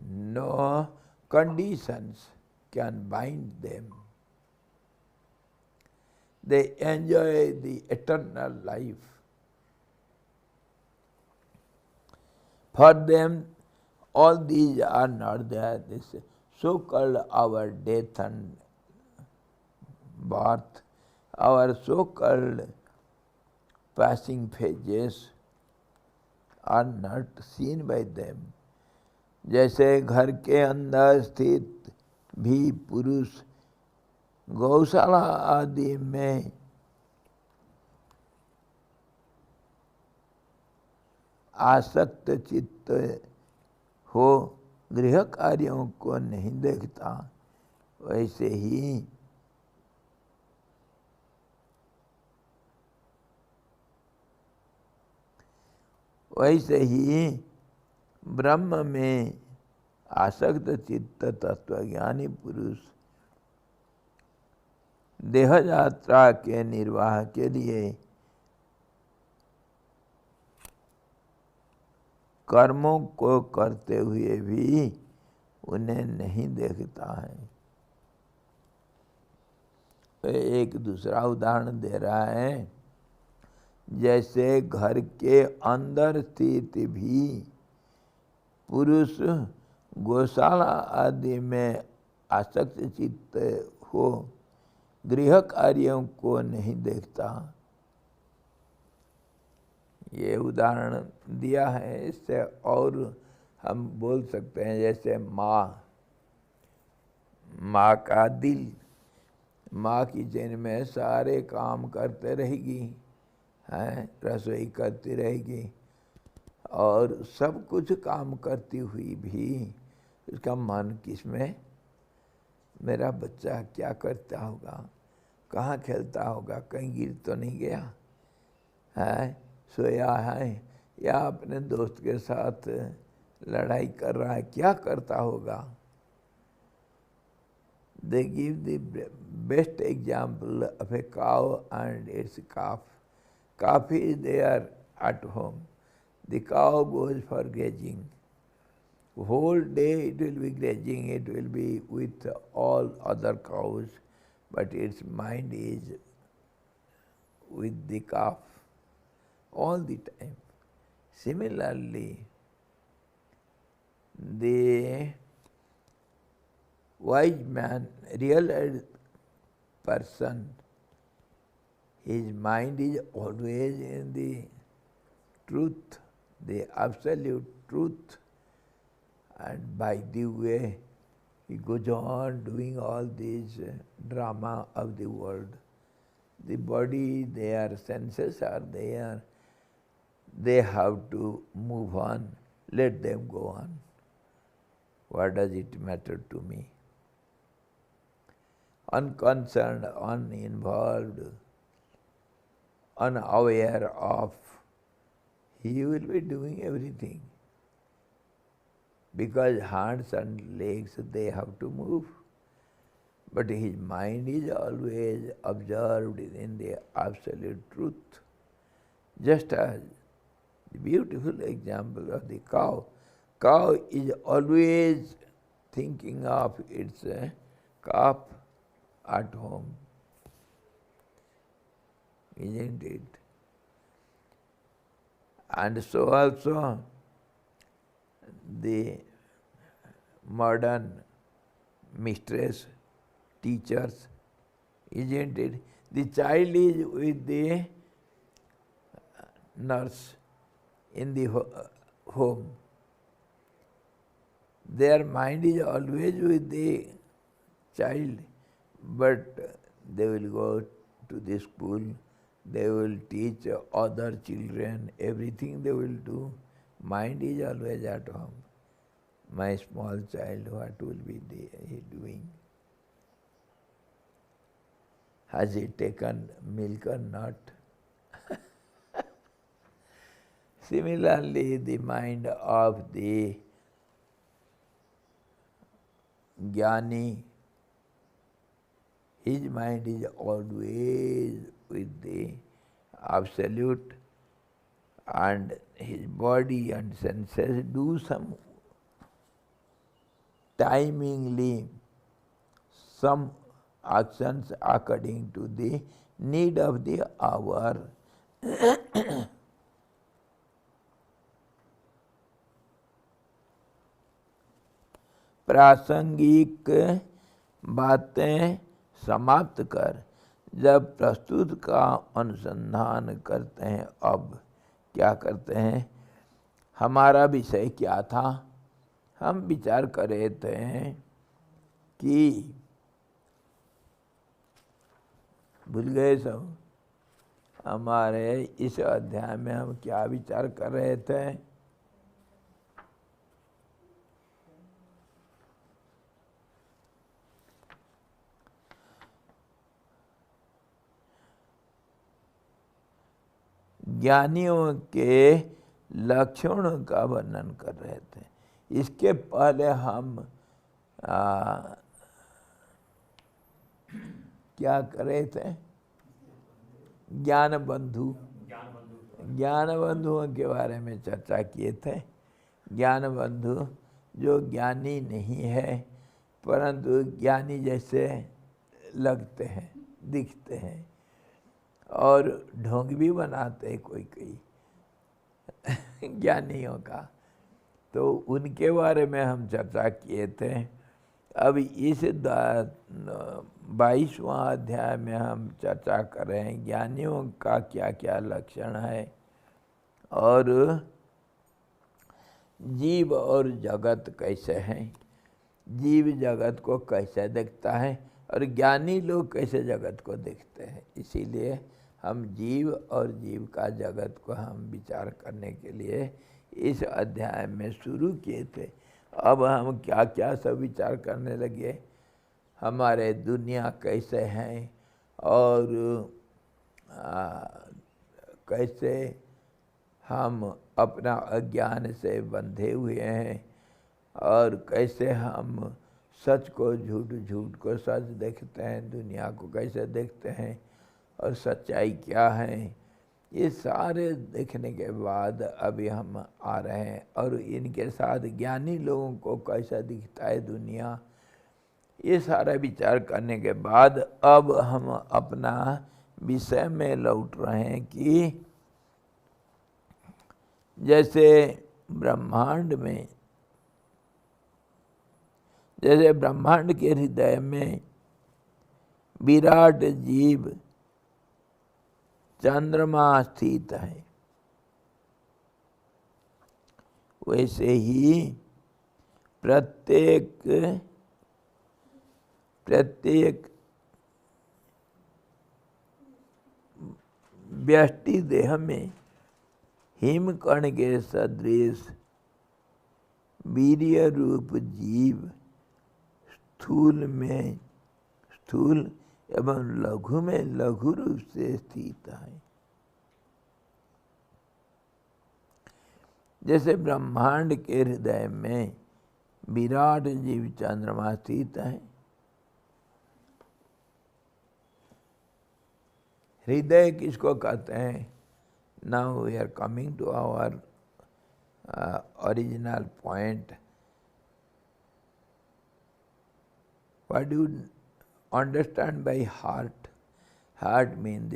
no conditions can bind them. They enjoy the eternal life. For them, all these are not there. This so-called our death and birth, our so-called passing phases are not seen by them. जैसे घर के अंदर स्थित भी पुरुष गौशाला आदि में आसक्त चित्त हो गृह कार्यों को नहीं देखता, वैसे ही ब्रह्म में आसक्त चित्त तत्वज्ञानी पुरुष देह यात्रा के निर्वाह के लिए कर्मों को करते हुए भी उन्हें नहीं देखता है। एक दूसरा उदाहरण दे रहा है, जैसे घर के अंदर स्थित भी पुरुष गौशाला आदि में आसक्त चित्त हो गृह कार्यों को नहीं देखता। ये उदाहरण दिया है। इससे और हम बोल सकते हैं, जैसे माँ का दिल, माँ किचन में सारे काम करते रहेगी, हैं, रसोई करती रहेगी, और सब कुछ काम करती हुई भी उसका मन किसमें, मेरा बच्चा क्या करता होगा, कहाँ खेलता होगा, कहीं गिर तो नहीं गया है, सोया है, या अपने दोस्त के साथ लड़ाई कर रहा है, क्या करता होगा। They give the best example of a cow and its calf. Calf is there at home. The cow goes for grazing. Whole day it will be grazing, it will be with all other cows, but its mind is with the calf all the time. Similarly, the wise man, real person, his mind is always in the truth, the absolute truth, and by the way he goes on doing all this drama of the world. The body, their senses are there, they have to move on, let them go on. What does it matter to me? Unconcerned, uninvolved, unaware of, he will be doing everything. Because hands and legs, they have to move. But his mind is always observed in the absolute truth. Just as the beautiful example of the cow. Cow is always thinking of its calf at home, isn't it? And so also the modern mistress, teachers, isn't it? The child is with the nurse in the home. Their mind is always with the child, but they will go to the school, they will teach other children, everything they will do. Mind is always at home. My small child, what will be he doing? Has he taken milk or not? Similarly, the mind of the Jnani, his mind is always with the absolute, and his body and senses do some timingly some actions according to the need of the hour. प्रासंगिक बातें समाप्त कर जब प्रस्तुत का अनुसंधान करते हैं, अब क्या करते हैं, हमारा विषय क्या था, हम विचार कर रहे थे कि भूल गए सब, हमारे इस अध्याय में हम क्या विचार कर रहे थे, ज्ञानियों के लक्षणों का वर्णन कर रहे थे। इसके पहले हम क्या कर रहे थे, ज्ञान बंधुओं के बारे में चर्चा किए थे। ज्ञान बंधु जो ज्ञानी नहीं है परंतु ज्ञानी जैसे लगते हैं, दिखते हैं, और ढोंग भी बनाते हैं कोई कोई ज्ञानियों का, तो उनके बारे में हम चर्चा किए थे। अब इस 22वां अध्याय में हम चर्चा कर रहे हैं ज्ञानियों का क्या क्या लक्षण है, और जीव और जगत कैसे हैं, जीव जगत को कैसे देखता है, और ज्ञानी लोग कैसे जगत को देखते हैं। इसीलिए हम जीव और जीव का जगत को हम विचार करने के लिए इस अध्याय में शुरू किए थे। अब हम क्या क्या सब विचार करने लगे, हमारे दुनिया कैसे हैं और कैसे हम अपना अज्ञान से बंधे हुए हैं और कैसे हम सच को झूठ, झूठ को सच देखते हैं, दुनिया को कैसे देखते हैं और सच्चाई क्या है। ये सारे देखने के बाद अभी हम आ रहे हैं और इनके साथ ज्ञानी लोगों को कैसा दिखता है दुनिया, ये सारा विचार करने के बाद अब हम अपना विषय में लौट रहे हैं कि जैसे ब्रह्मांड में, जैसे ब्रह्मांड के हृदय में विराट जीव चंद्रमा स्थित है, वैसे ही प्रत्येक व्यष्टि देह में हिमकण के सदृश वीर्य रूप जीव स्थूल एवं लघु में लघु रूप से स्थित है। जैसे ब्रह्मांड के हृदय में विराट जीव चंद्रमा स्थित है। हृदय किसको कहते हैं? Now we are coming to our original point. What do you understand by heart? Heart means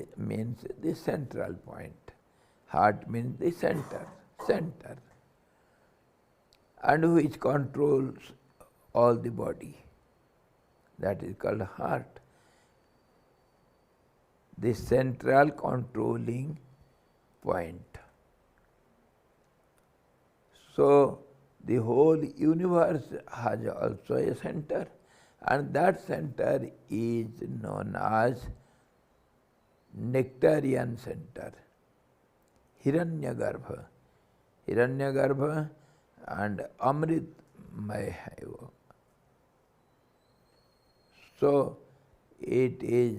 the central point. Heart means the center. And which controls all the body. That is called heart. The central controlling point. So the whole universe has also a center, and that center is known as nectarian center, Hiranyagarbha. Hiranyagarbha and Amritmay hai wo. So it is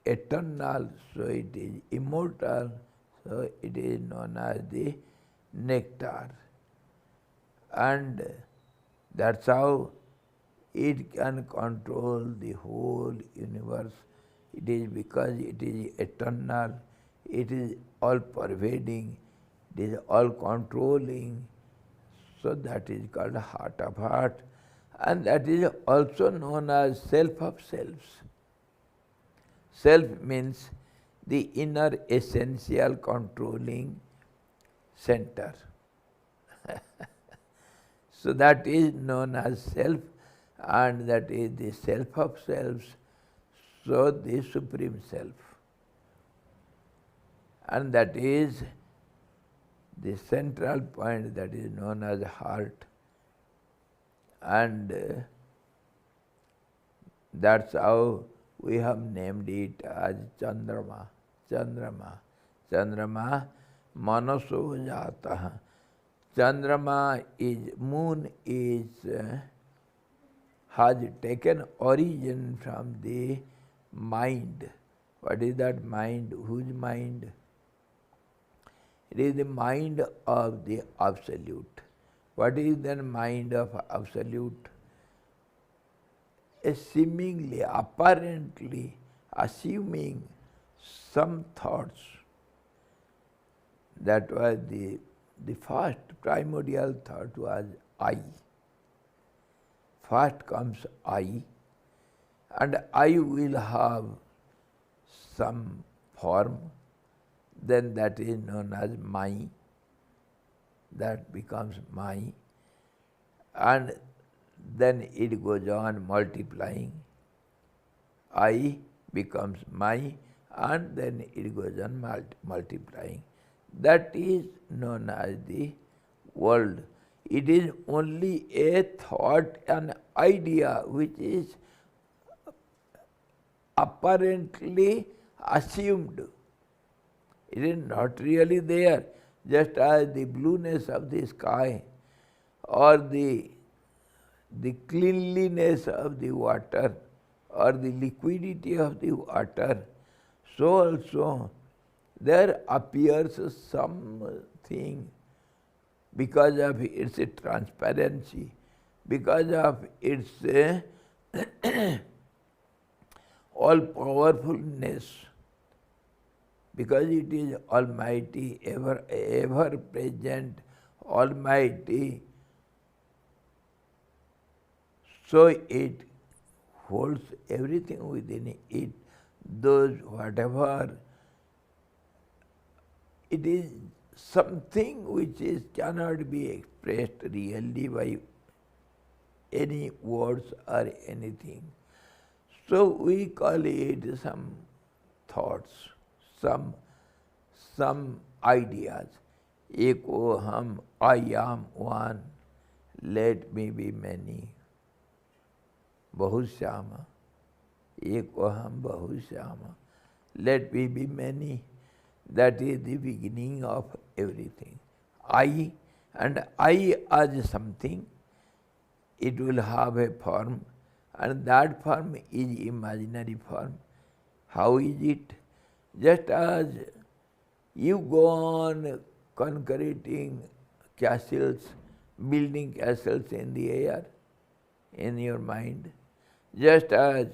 eternal, so it is immortal, so it is known as the nectar. And that's how it can control the whole universe. It is because it is eternal, it is all pervading, it is all controlling. So that is called heart of heart. And that is also known as self of selves. Self means the inner essential controlling center. So that is known as self, and that is the self of selves, so the supreme self. And that is the central point that is known as heart. And that's how we have named it as Chandrama. Chandrama manaso jataha. Chandrama is, moon is, has taken origin from the mind. What is that mind? Whose mind? It is the mind of the Absolute. What is the mind of Absolute? Seemingly, apparently, assuming some thoughts. That was the first primordial thought was I. First comes I, and I will have some form, then that is known as my, that becomes my, and then it goes on multiplying. I becomes my, and then it goes on multiplying. That is known as the world. It is only a thought, an idea which is apparently assumed. It is not really there, just as the blueness of the sky or the cleanliness of the water or the liquidity of the water, so also there appears something because of its transparency, because of its all-powerfulness, because it is almighty, ever present, almighty, so it holds everything within it. Those whatever, it is something which cannot be expressed really by any words or anything. So we call it some thoughts, some ideas. Eko ham, I am one, let me be many. Bahushyama. Eko ham bahushyama. Let me be many. That is the beginning of everything. I, and I as something, it will have a form, and that form is imaginary form. How is it? Just as you go on concreting castles, building castles in the air, in your mind, just as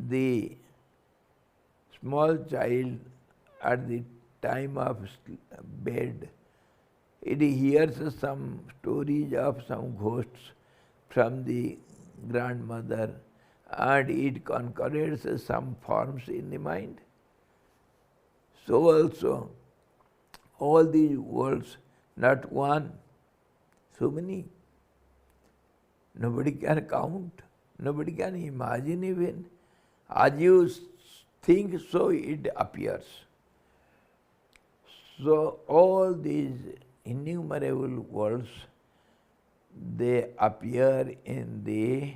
the small child at the time of bed, it hears some stories of some ghosts from the grandmother, and it concocts some forms in the mind. So also, all these worlds, not one, so many. Nobody can count, nobody can imagine even. As you think, so it appears. So all these innumerable worlds, they appear in the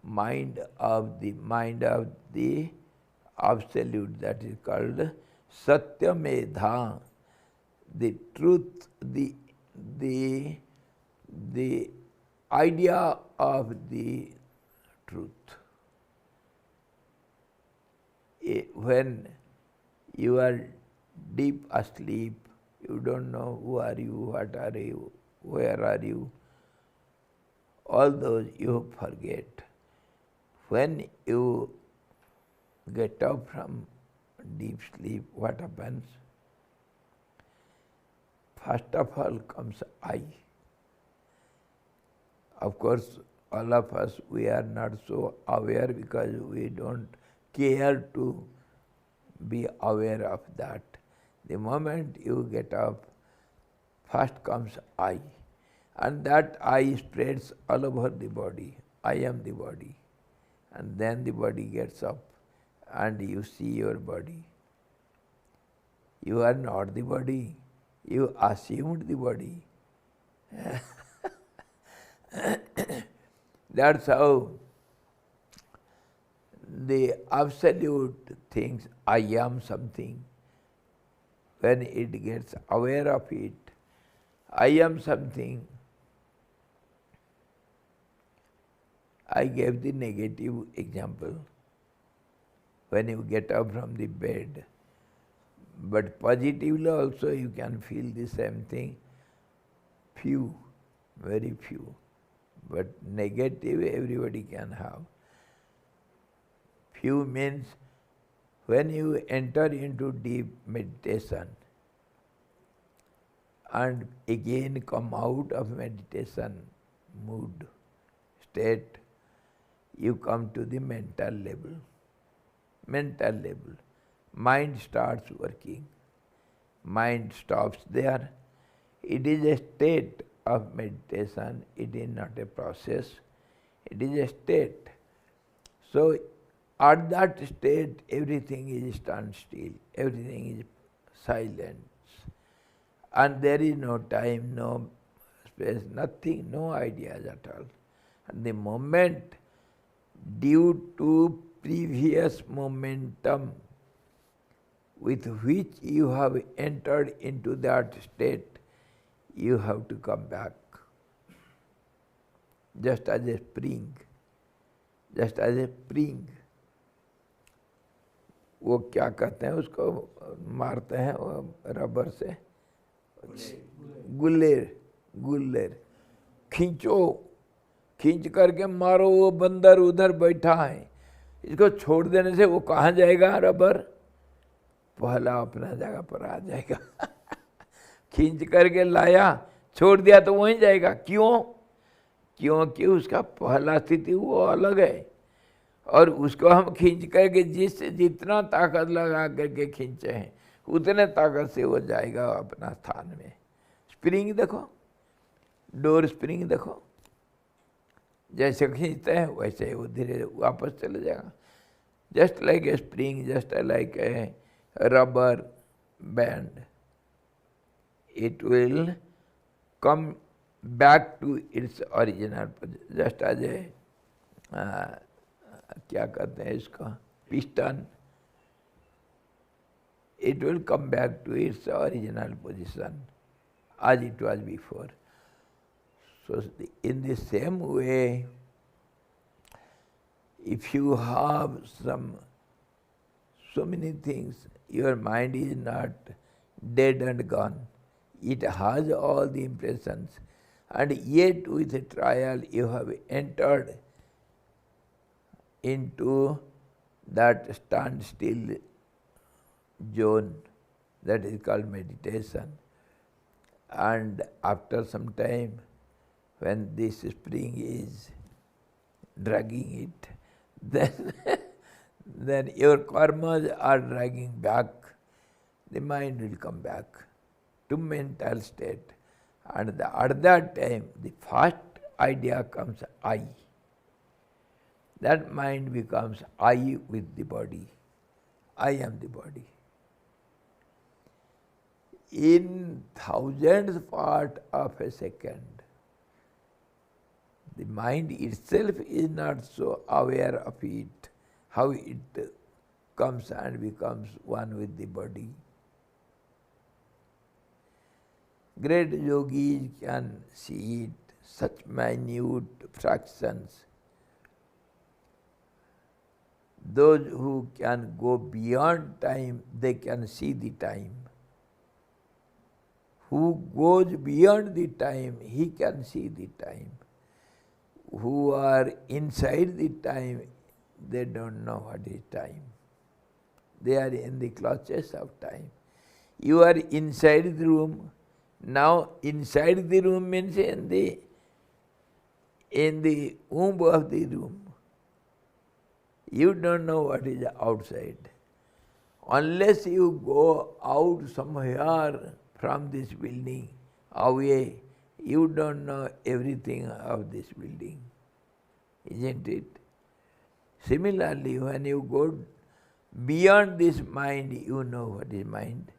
mind of the Absolute, that is called Satyamedha, the truth, the idea of the truth. When you are deep asleep, you don't know who are you, what are you, where are you, all those you forget. When you get up from deep sleep, what happens? First of all comes I. Of course, all of us, we are not so aware because we don't care to be aware of that. The moment you get up, first comes I. And that I spreads all over the body. I am the body. And then the body gets up and you see your body. You are not the body. You assumed the body. That's how the absolute thinks I am something. When it gets aware of it, I am something. I gave the negative example. When you get up from the bed, but positively also you can feel the same thing. Few, very few. But negative everybody can have. Few means when you enter into deep meditation and again come out of meditation mood, state, you come to the mental level. Mental level. Mind starts working. Mind stops there. It is a state of meditation. It is not a process. It is a state. So at that state, everything is standstill. Everything is silence. And there is no time, no space, nothing, no ideas at all. And the moment, due to previous momentum with which you have entered into that state, you have to come back. Just as a spring, just as a spring. वो क्या कहते हैं उसको, मारते हैं वो rubber से, गुल्लेर, गुल्लेर खींचो, खींच करके मारो, वो बंदर उधर बैठा है, इसको छोड़ देने से वो कहाँ जाएगा रबर, पहला अपना जगह पर आ जाएगा। खींच करके लाया, छोड़ दिया तो वहीं जाएगा। क्यों? क्योंकि उसका पहला स्थिति वो अलग है, और उसको हम खींच करके जितना ताकत लगा करके खींचे हैं उतने ताकत से वो जाएगा अपना स्थान में। स्प्रिंग देखो, डोर स्प्रिंग देखो, जैसे खींचते हैं वैसे वो धीरे वापस चले जाएगा। Just like a spring, just like a rubber band, it will come back to its original position, just as a क्या कहते हैं इसका, piston, it will come back to its original position as it was before. So in the same way, if you have so many things, your mind is not dead and gone. It has all the impressions, and yet with a trial you have entered into that standstill zone that is called meditation. And after some time, when this spring is dragging it, then your karmas are dragging back, the mind will come back to mental state. And at that time, the first idea comes I. That mind becomes I with the body. I am the body. In thousandth part of a second, the mind itself is not so aware of it, how it comes and becomes one with the body. Great yogis can see it, such minute fractions. Those who can go beyond time, they can see the time. Who goes beyond the time, he can see the time. Who are inside the time, they don't know what is time. They are in the clutches of time. You are inside the room. Now inside the room means in the womb of the room. You don't know what is outside. Unless you go out somewhere from this building, away, you don't know everything of this building. Isn't it? Similarly, when you go beyond this mind, you know what is mind.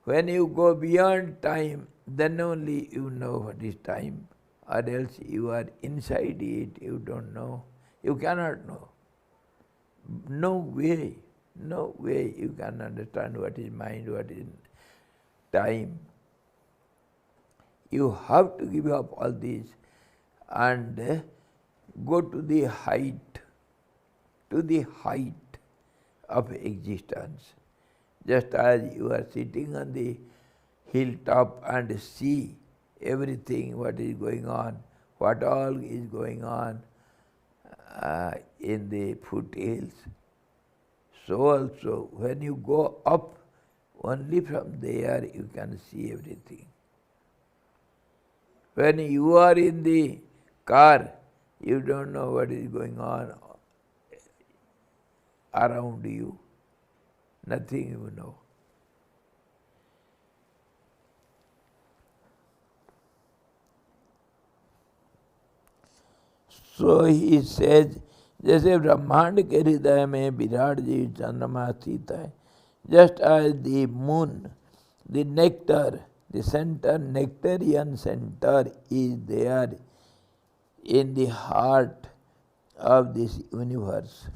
When you go beyond time, then only you know what is time. Or else you are inside it, you don't know. You cannot know. No way you can understand what is mind, what is time. You have to give up all this and go to the height of existence. Just as you are sitting on the hilltop and see everything what is going on, what all is going on in the foothills. So also, when you go up, only from there you can see everything. When you are in the car, you don't know what is going on around you. Nothing you know. So he says, जैसे ब्रह्मांड के हृदय में विराट जी चंद्रमा स्थित है, just as the moon, the nectar, the center, nectarian center is there in the heart of this universe.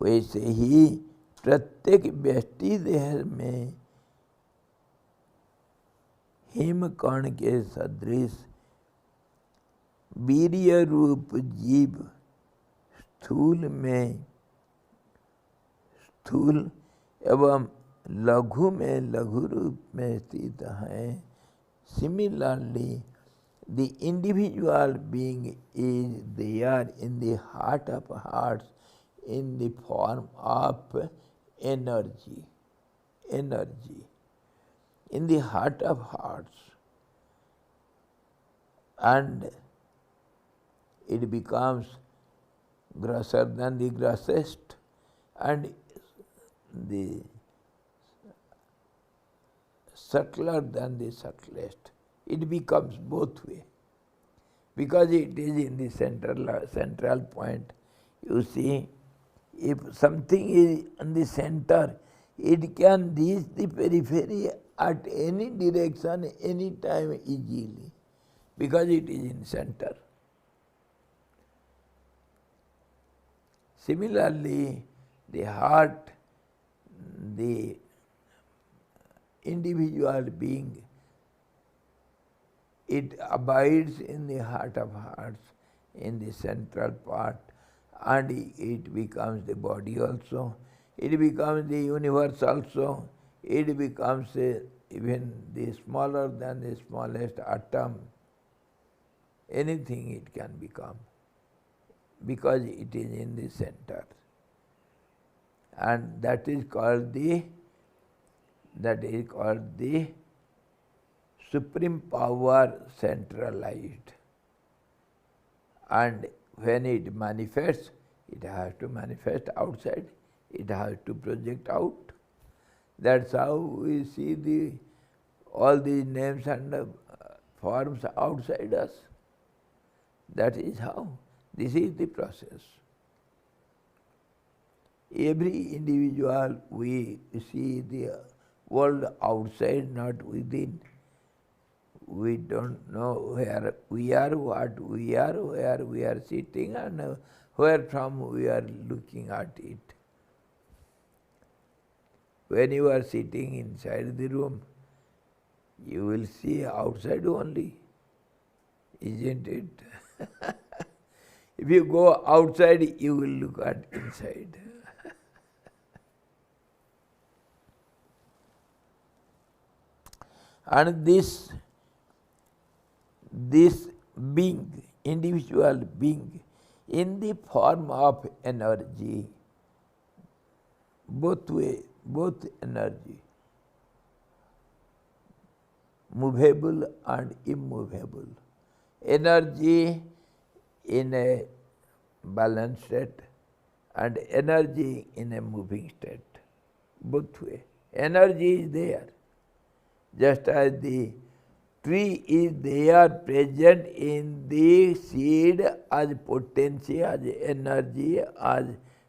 वैसे ही प्रत्येक व्यष्टि देह में हिमकण के सदृश वीर्य रूप जीव स्थूल में स्थूल एवं लघु में लघु रूप में स्थित है। Similarly, the individual being is there in the heart of hearts in the form of energy. Energy. In the heart of hearts. And it becomes grosser than the grossest and the subtler than the subtlest. It becomes both way. Because it is in the central point. You see, if something is in the center, it can reach the periphery at any direction, any time easily. Because it is in center. Similarly, the heart, the individual being, it abides in the heart of hearts, in the central part, and it becomes the body also, it becomes the universe also, it becomes even the smaller than the smallest atom, anything it can become, because it is in the center. And that is called the supreme power centralized. And when it manifests, it has to manifest outside, it has to project out. That's how we see all these names and forms outside us. That is how. This is the process. Every individual, we see the world outside, not within. We don't know where we are, what we are, where we are sitting, and where from we are looking at it. When you are sitting inside the room, you will see outside only, isn't it? If you go outside, you will look at inside. And this being, individual being, in the form of energy, both energy, movable and immovable. Energy in a balanced state and energy in a moving state, both way. Energy is there. Just as the tree is there present in the seed as potency, as energy, as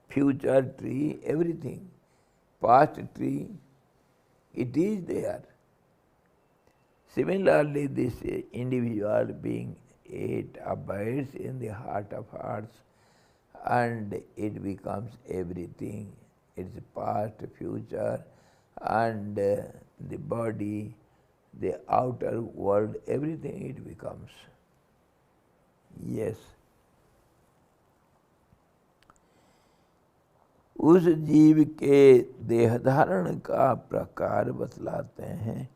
future tree, everything. Past tree, it is there. Similarly, this individual being, it abides in the heart of hearts and it becomes everything. It's past, future, and the body, the outer world, everything it becomes. Yes. उस जीव के देह धारण का प्रकार बतलाते हैं.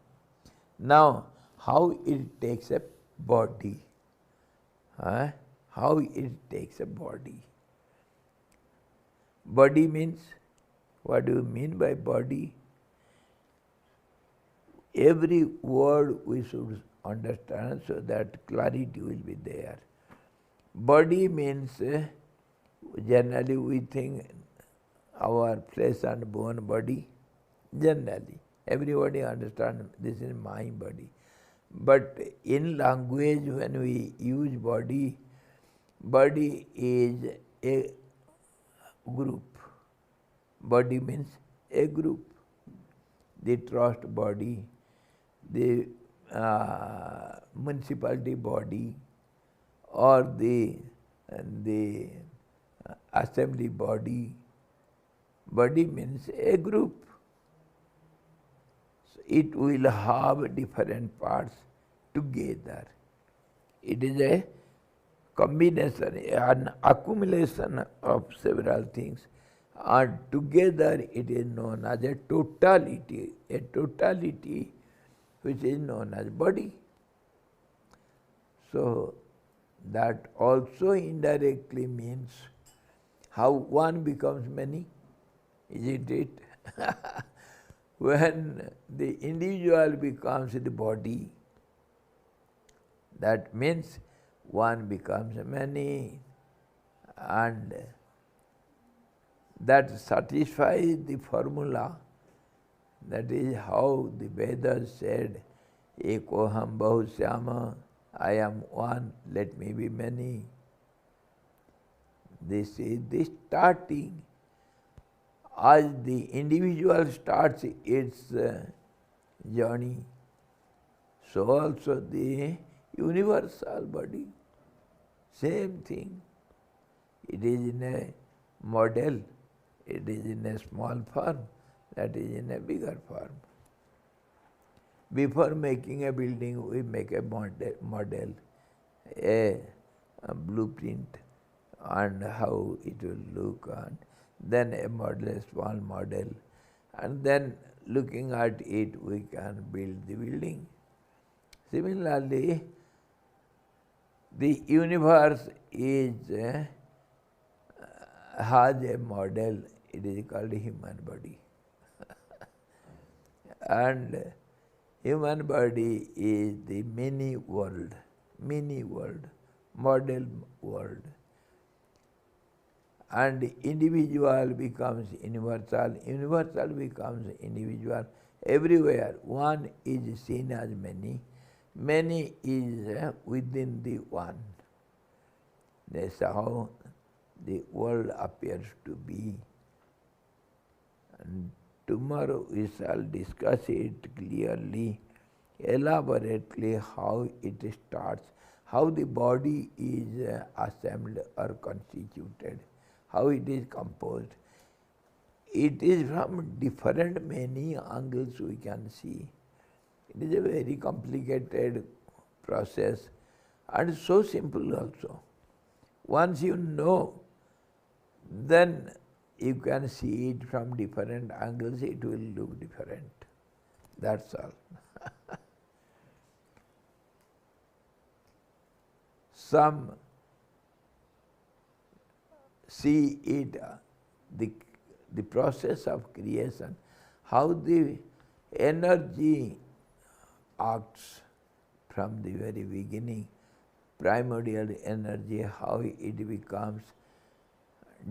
Now, how it takes a body. How it takes a body. Body means, what do you mean by body? Every word we should understand so that clarity will be there. Body means, generally we think our flesh and bone body, generally. Everybody understands this is my body. But in language when we use body, body is a group. Body means a group. The trust body, the municipality body, or the assembly body, Body means a group. So it will have different parts together. It is a combination, an accumulation of several things, and together it is known as a totality which is known as body. So that also indirectly means how one becomes many, isn't it? When the individual becomes the body, that means one becomes many, and that satisfies the formula. That is how the Vedas said, Ekoham Bahusyama, I am one, let me be many. This is the starting. As the individual starts its journey, so also the universal body, same thing. It is in a model, it is in a small form, that is in a bigger form. Before making a building, we make a model, a blueprint, and how it will look, and then a model, a small model, and then looking at it, we can build the building. Similarly, the universe is has a model, it is called human body. And human body is the mini world, model world. And individual becomes universal becomes individual. Everywhere one is seen as many is within the one. That's how the world appears to be. And tomorrow we shall discuss it clearly, elaborately, how it starts, how the body is assembled or constituted, how it is composed. It is from different many angles we can see. It is a very complicated process and so simple also. Once you know, then you can see it from different angles, it will look different. That's all. Some see it, the process of creation, how the energy acts from the very beginning, primordial energy, how it becomes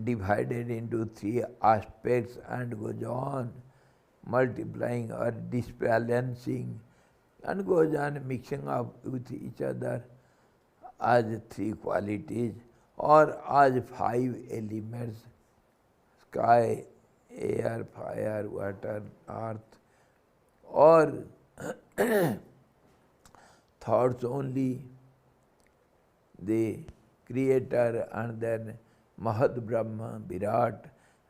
divided into three aspects and goes on multiplying or disbalancing and goes on mixing up with each other as three qualities or as five elements: sky, air, fire, water, earth, or thoughts only, the creator, and then Mahad Brahma, Virat,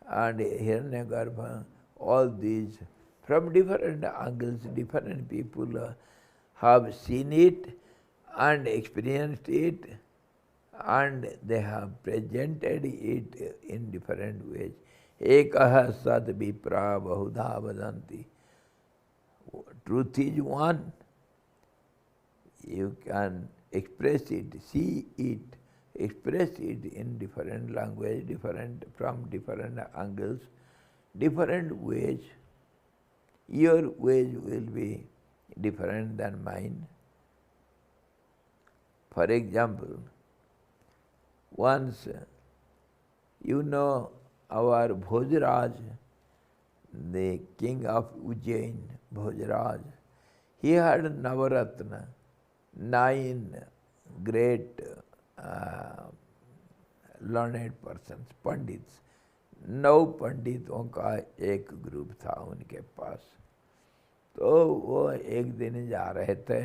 and Hiranyagarbha. All these from different angles, different people have seen it and experienced it, and they have presented it in different ways. Ekaha sat vipra bahudha vadanti. Truth is one. You can express it, see it, express it in different language, from different angles, different ways. Your ways will be different than mine. For example, once you know our Bhojaraj, the king of Ujjain, Bhojaraj, he had Navaratna, 9 great learned persons, पंडित. 9 पंडितों का एक group था उनके पास. तो वो एक दिन जा रहे थे.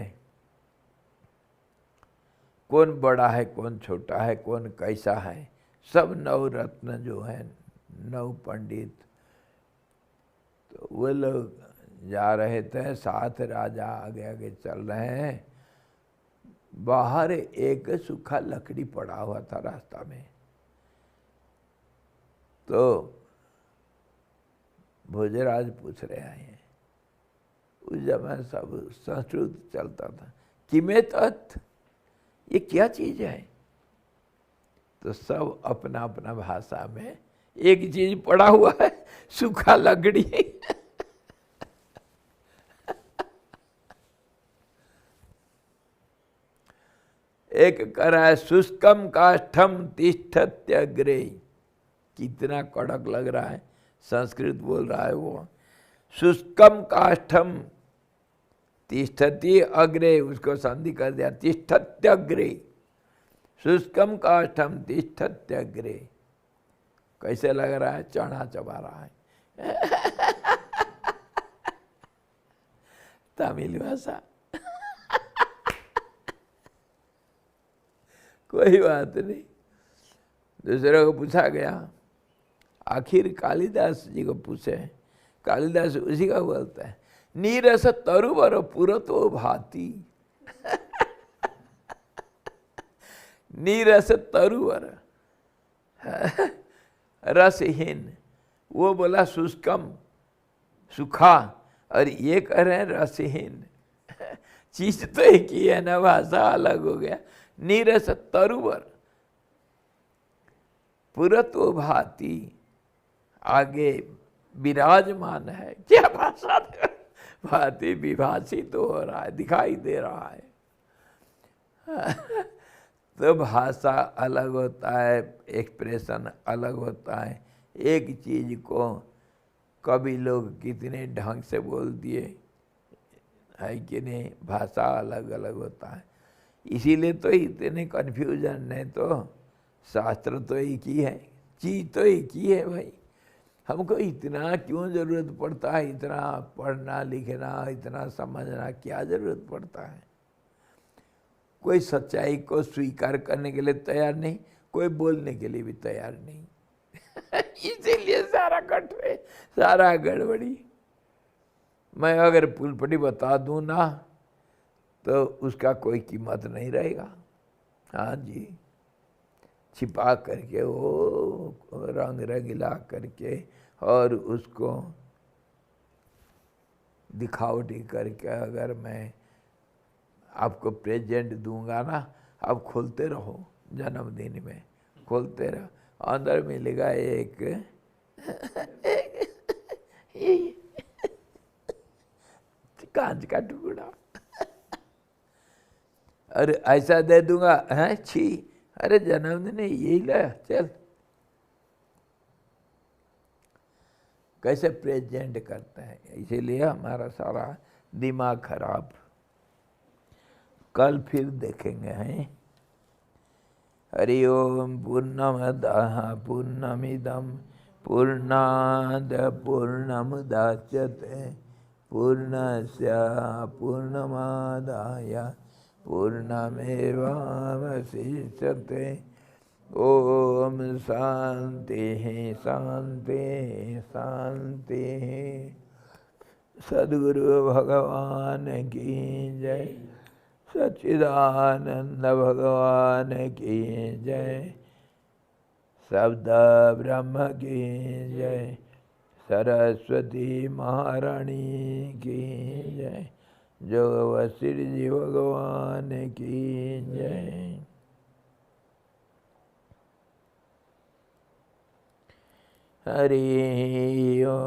कौन बड़ा है, कौन छोटा है, कौन कैसा है, सब 9 रत्न जो हैं, 9 पंडित तो वो लोग जा रहे थे, 7 राजा आगे आगे चल रहे हैं। बाहर एक सूखा लकड़ी पड़ा हुआ था रास्ता में। तो भोजराज पूछ रहे हैं, उस जमाने सब संस्कृत चलता था, किमे तत्, ये क्या चीज है? तो सब अपना अपना भाषा में एक चीज पड़ा हुआ है, सूखा लकड़ी। एक कह रहा है शुष्कम काष्ठम तिष्ठत्यग्रे, कितना कड़क लग रहा है, संस्कृत बोल रहा है वो। शुष्कम काष्ठम तिष्ठति अग्रे, उसको संधि कर दिया, तिष्ठत्यग्रे, शुष्कम काष्ठम तिष्ठत्यग्रे। कैसे लग रहा है? चढ़ा चबा रहा है। तमिल भाषा। कोई बात नहीं। दूसरे को पूछा गया, आखिर कालिदास जी को पूछे, कालिदास उसी का बोलता है, नीरस तरुवर पुरतो भाती। नीरस तरुवर, रसहीन, वो बोला शुष्कम, सूखा, और ये कह रहे हैं रसहीन। चीज तो एक ही है ना, भाषा अलग हो गया। नीरस तरुवर पुरतो भाती, आगे विराजमान है। क्या भाषा? भाती विभाषित तो हो रहा है, दिखाई दे रहा है। तो भाषा अलग होता है, एक्सप्रेशन अलग होता है। एक चीज को कभी लोग कितने ढंग से बोल दिए, है कि नहीं? भाषा अलग अलग होता है। इसीलिए तो इतने कन्फ्यूजन, नहीं तो शास्त्र तो एक ही है, चीज तो एक ही है भाई। हमको इतना क्यों जरूरत पड़ता है? इतना पढ़ना लिखना, इतना समझना, क्या जरूरत पड़ता है? कोई सच्चाई को स्वीकार करने के लिए तैयार नहीं, कोई बोलने के लिए भी तैयार नहीं। इसीलिए सारा कट रहे, सारा गड़बड़ी। मैं अगर पुलपटी बता दूं ना, तो उसका कोई कीमत नहीं रहेगा। हाँ जी, छिपा करके वो रंग रंगीला करके और उसको दिखावटी करके अगर मैं आपको प्रेजेंट दूंगा ना, आप खोलते रहो, जन्मदिन में खोलते रहो, अंदर मिलेगा एक कांच का टुकड़ा। अरे ऐसा दे दूंगा, है छी, अरे जन्मदिन यही लाया, चल। कैसे प्रेजेंट करते हैं, इसीलिए हमारा सारा दिमाग खराब। कल फिर देखेंगे हैं। हरि ओम पूर्णमदः पूर्णमिदं पूर्णाद पूर्णमुदच्यते पूर्णस्य पूर्णमादाय पूर्णमेवावशिष्यते। ओम शांति शांति शांति। सद्गुरु भगवान की जय, सच्चिदानंद भगवान की जय, शब्द ब्रह्म की जय, सरस्वती महारानी की जय, जो वशिष्ठ जी भगवान की जय। हरि ओम।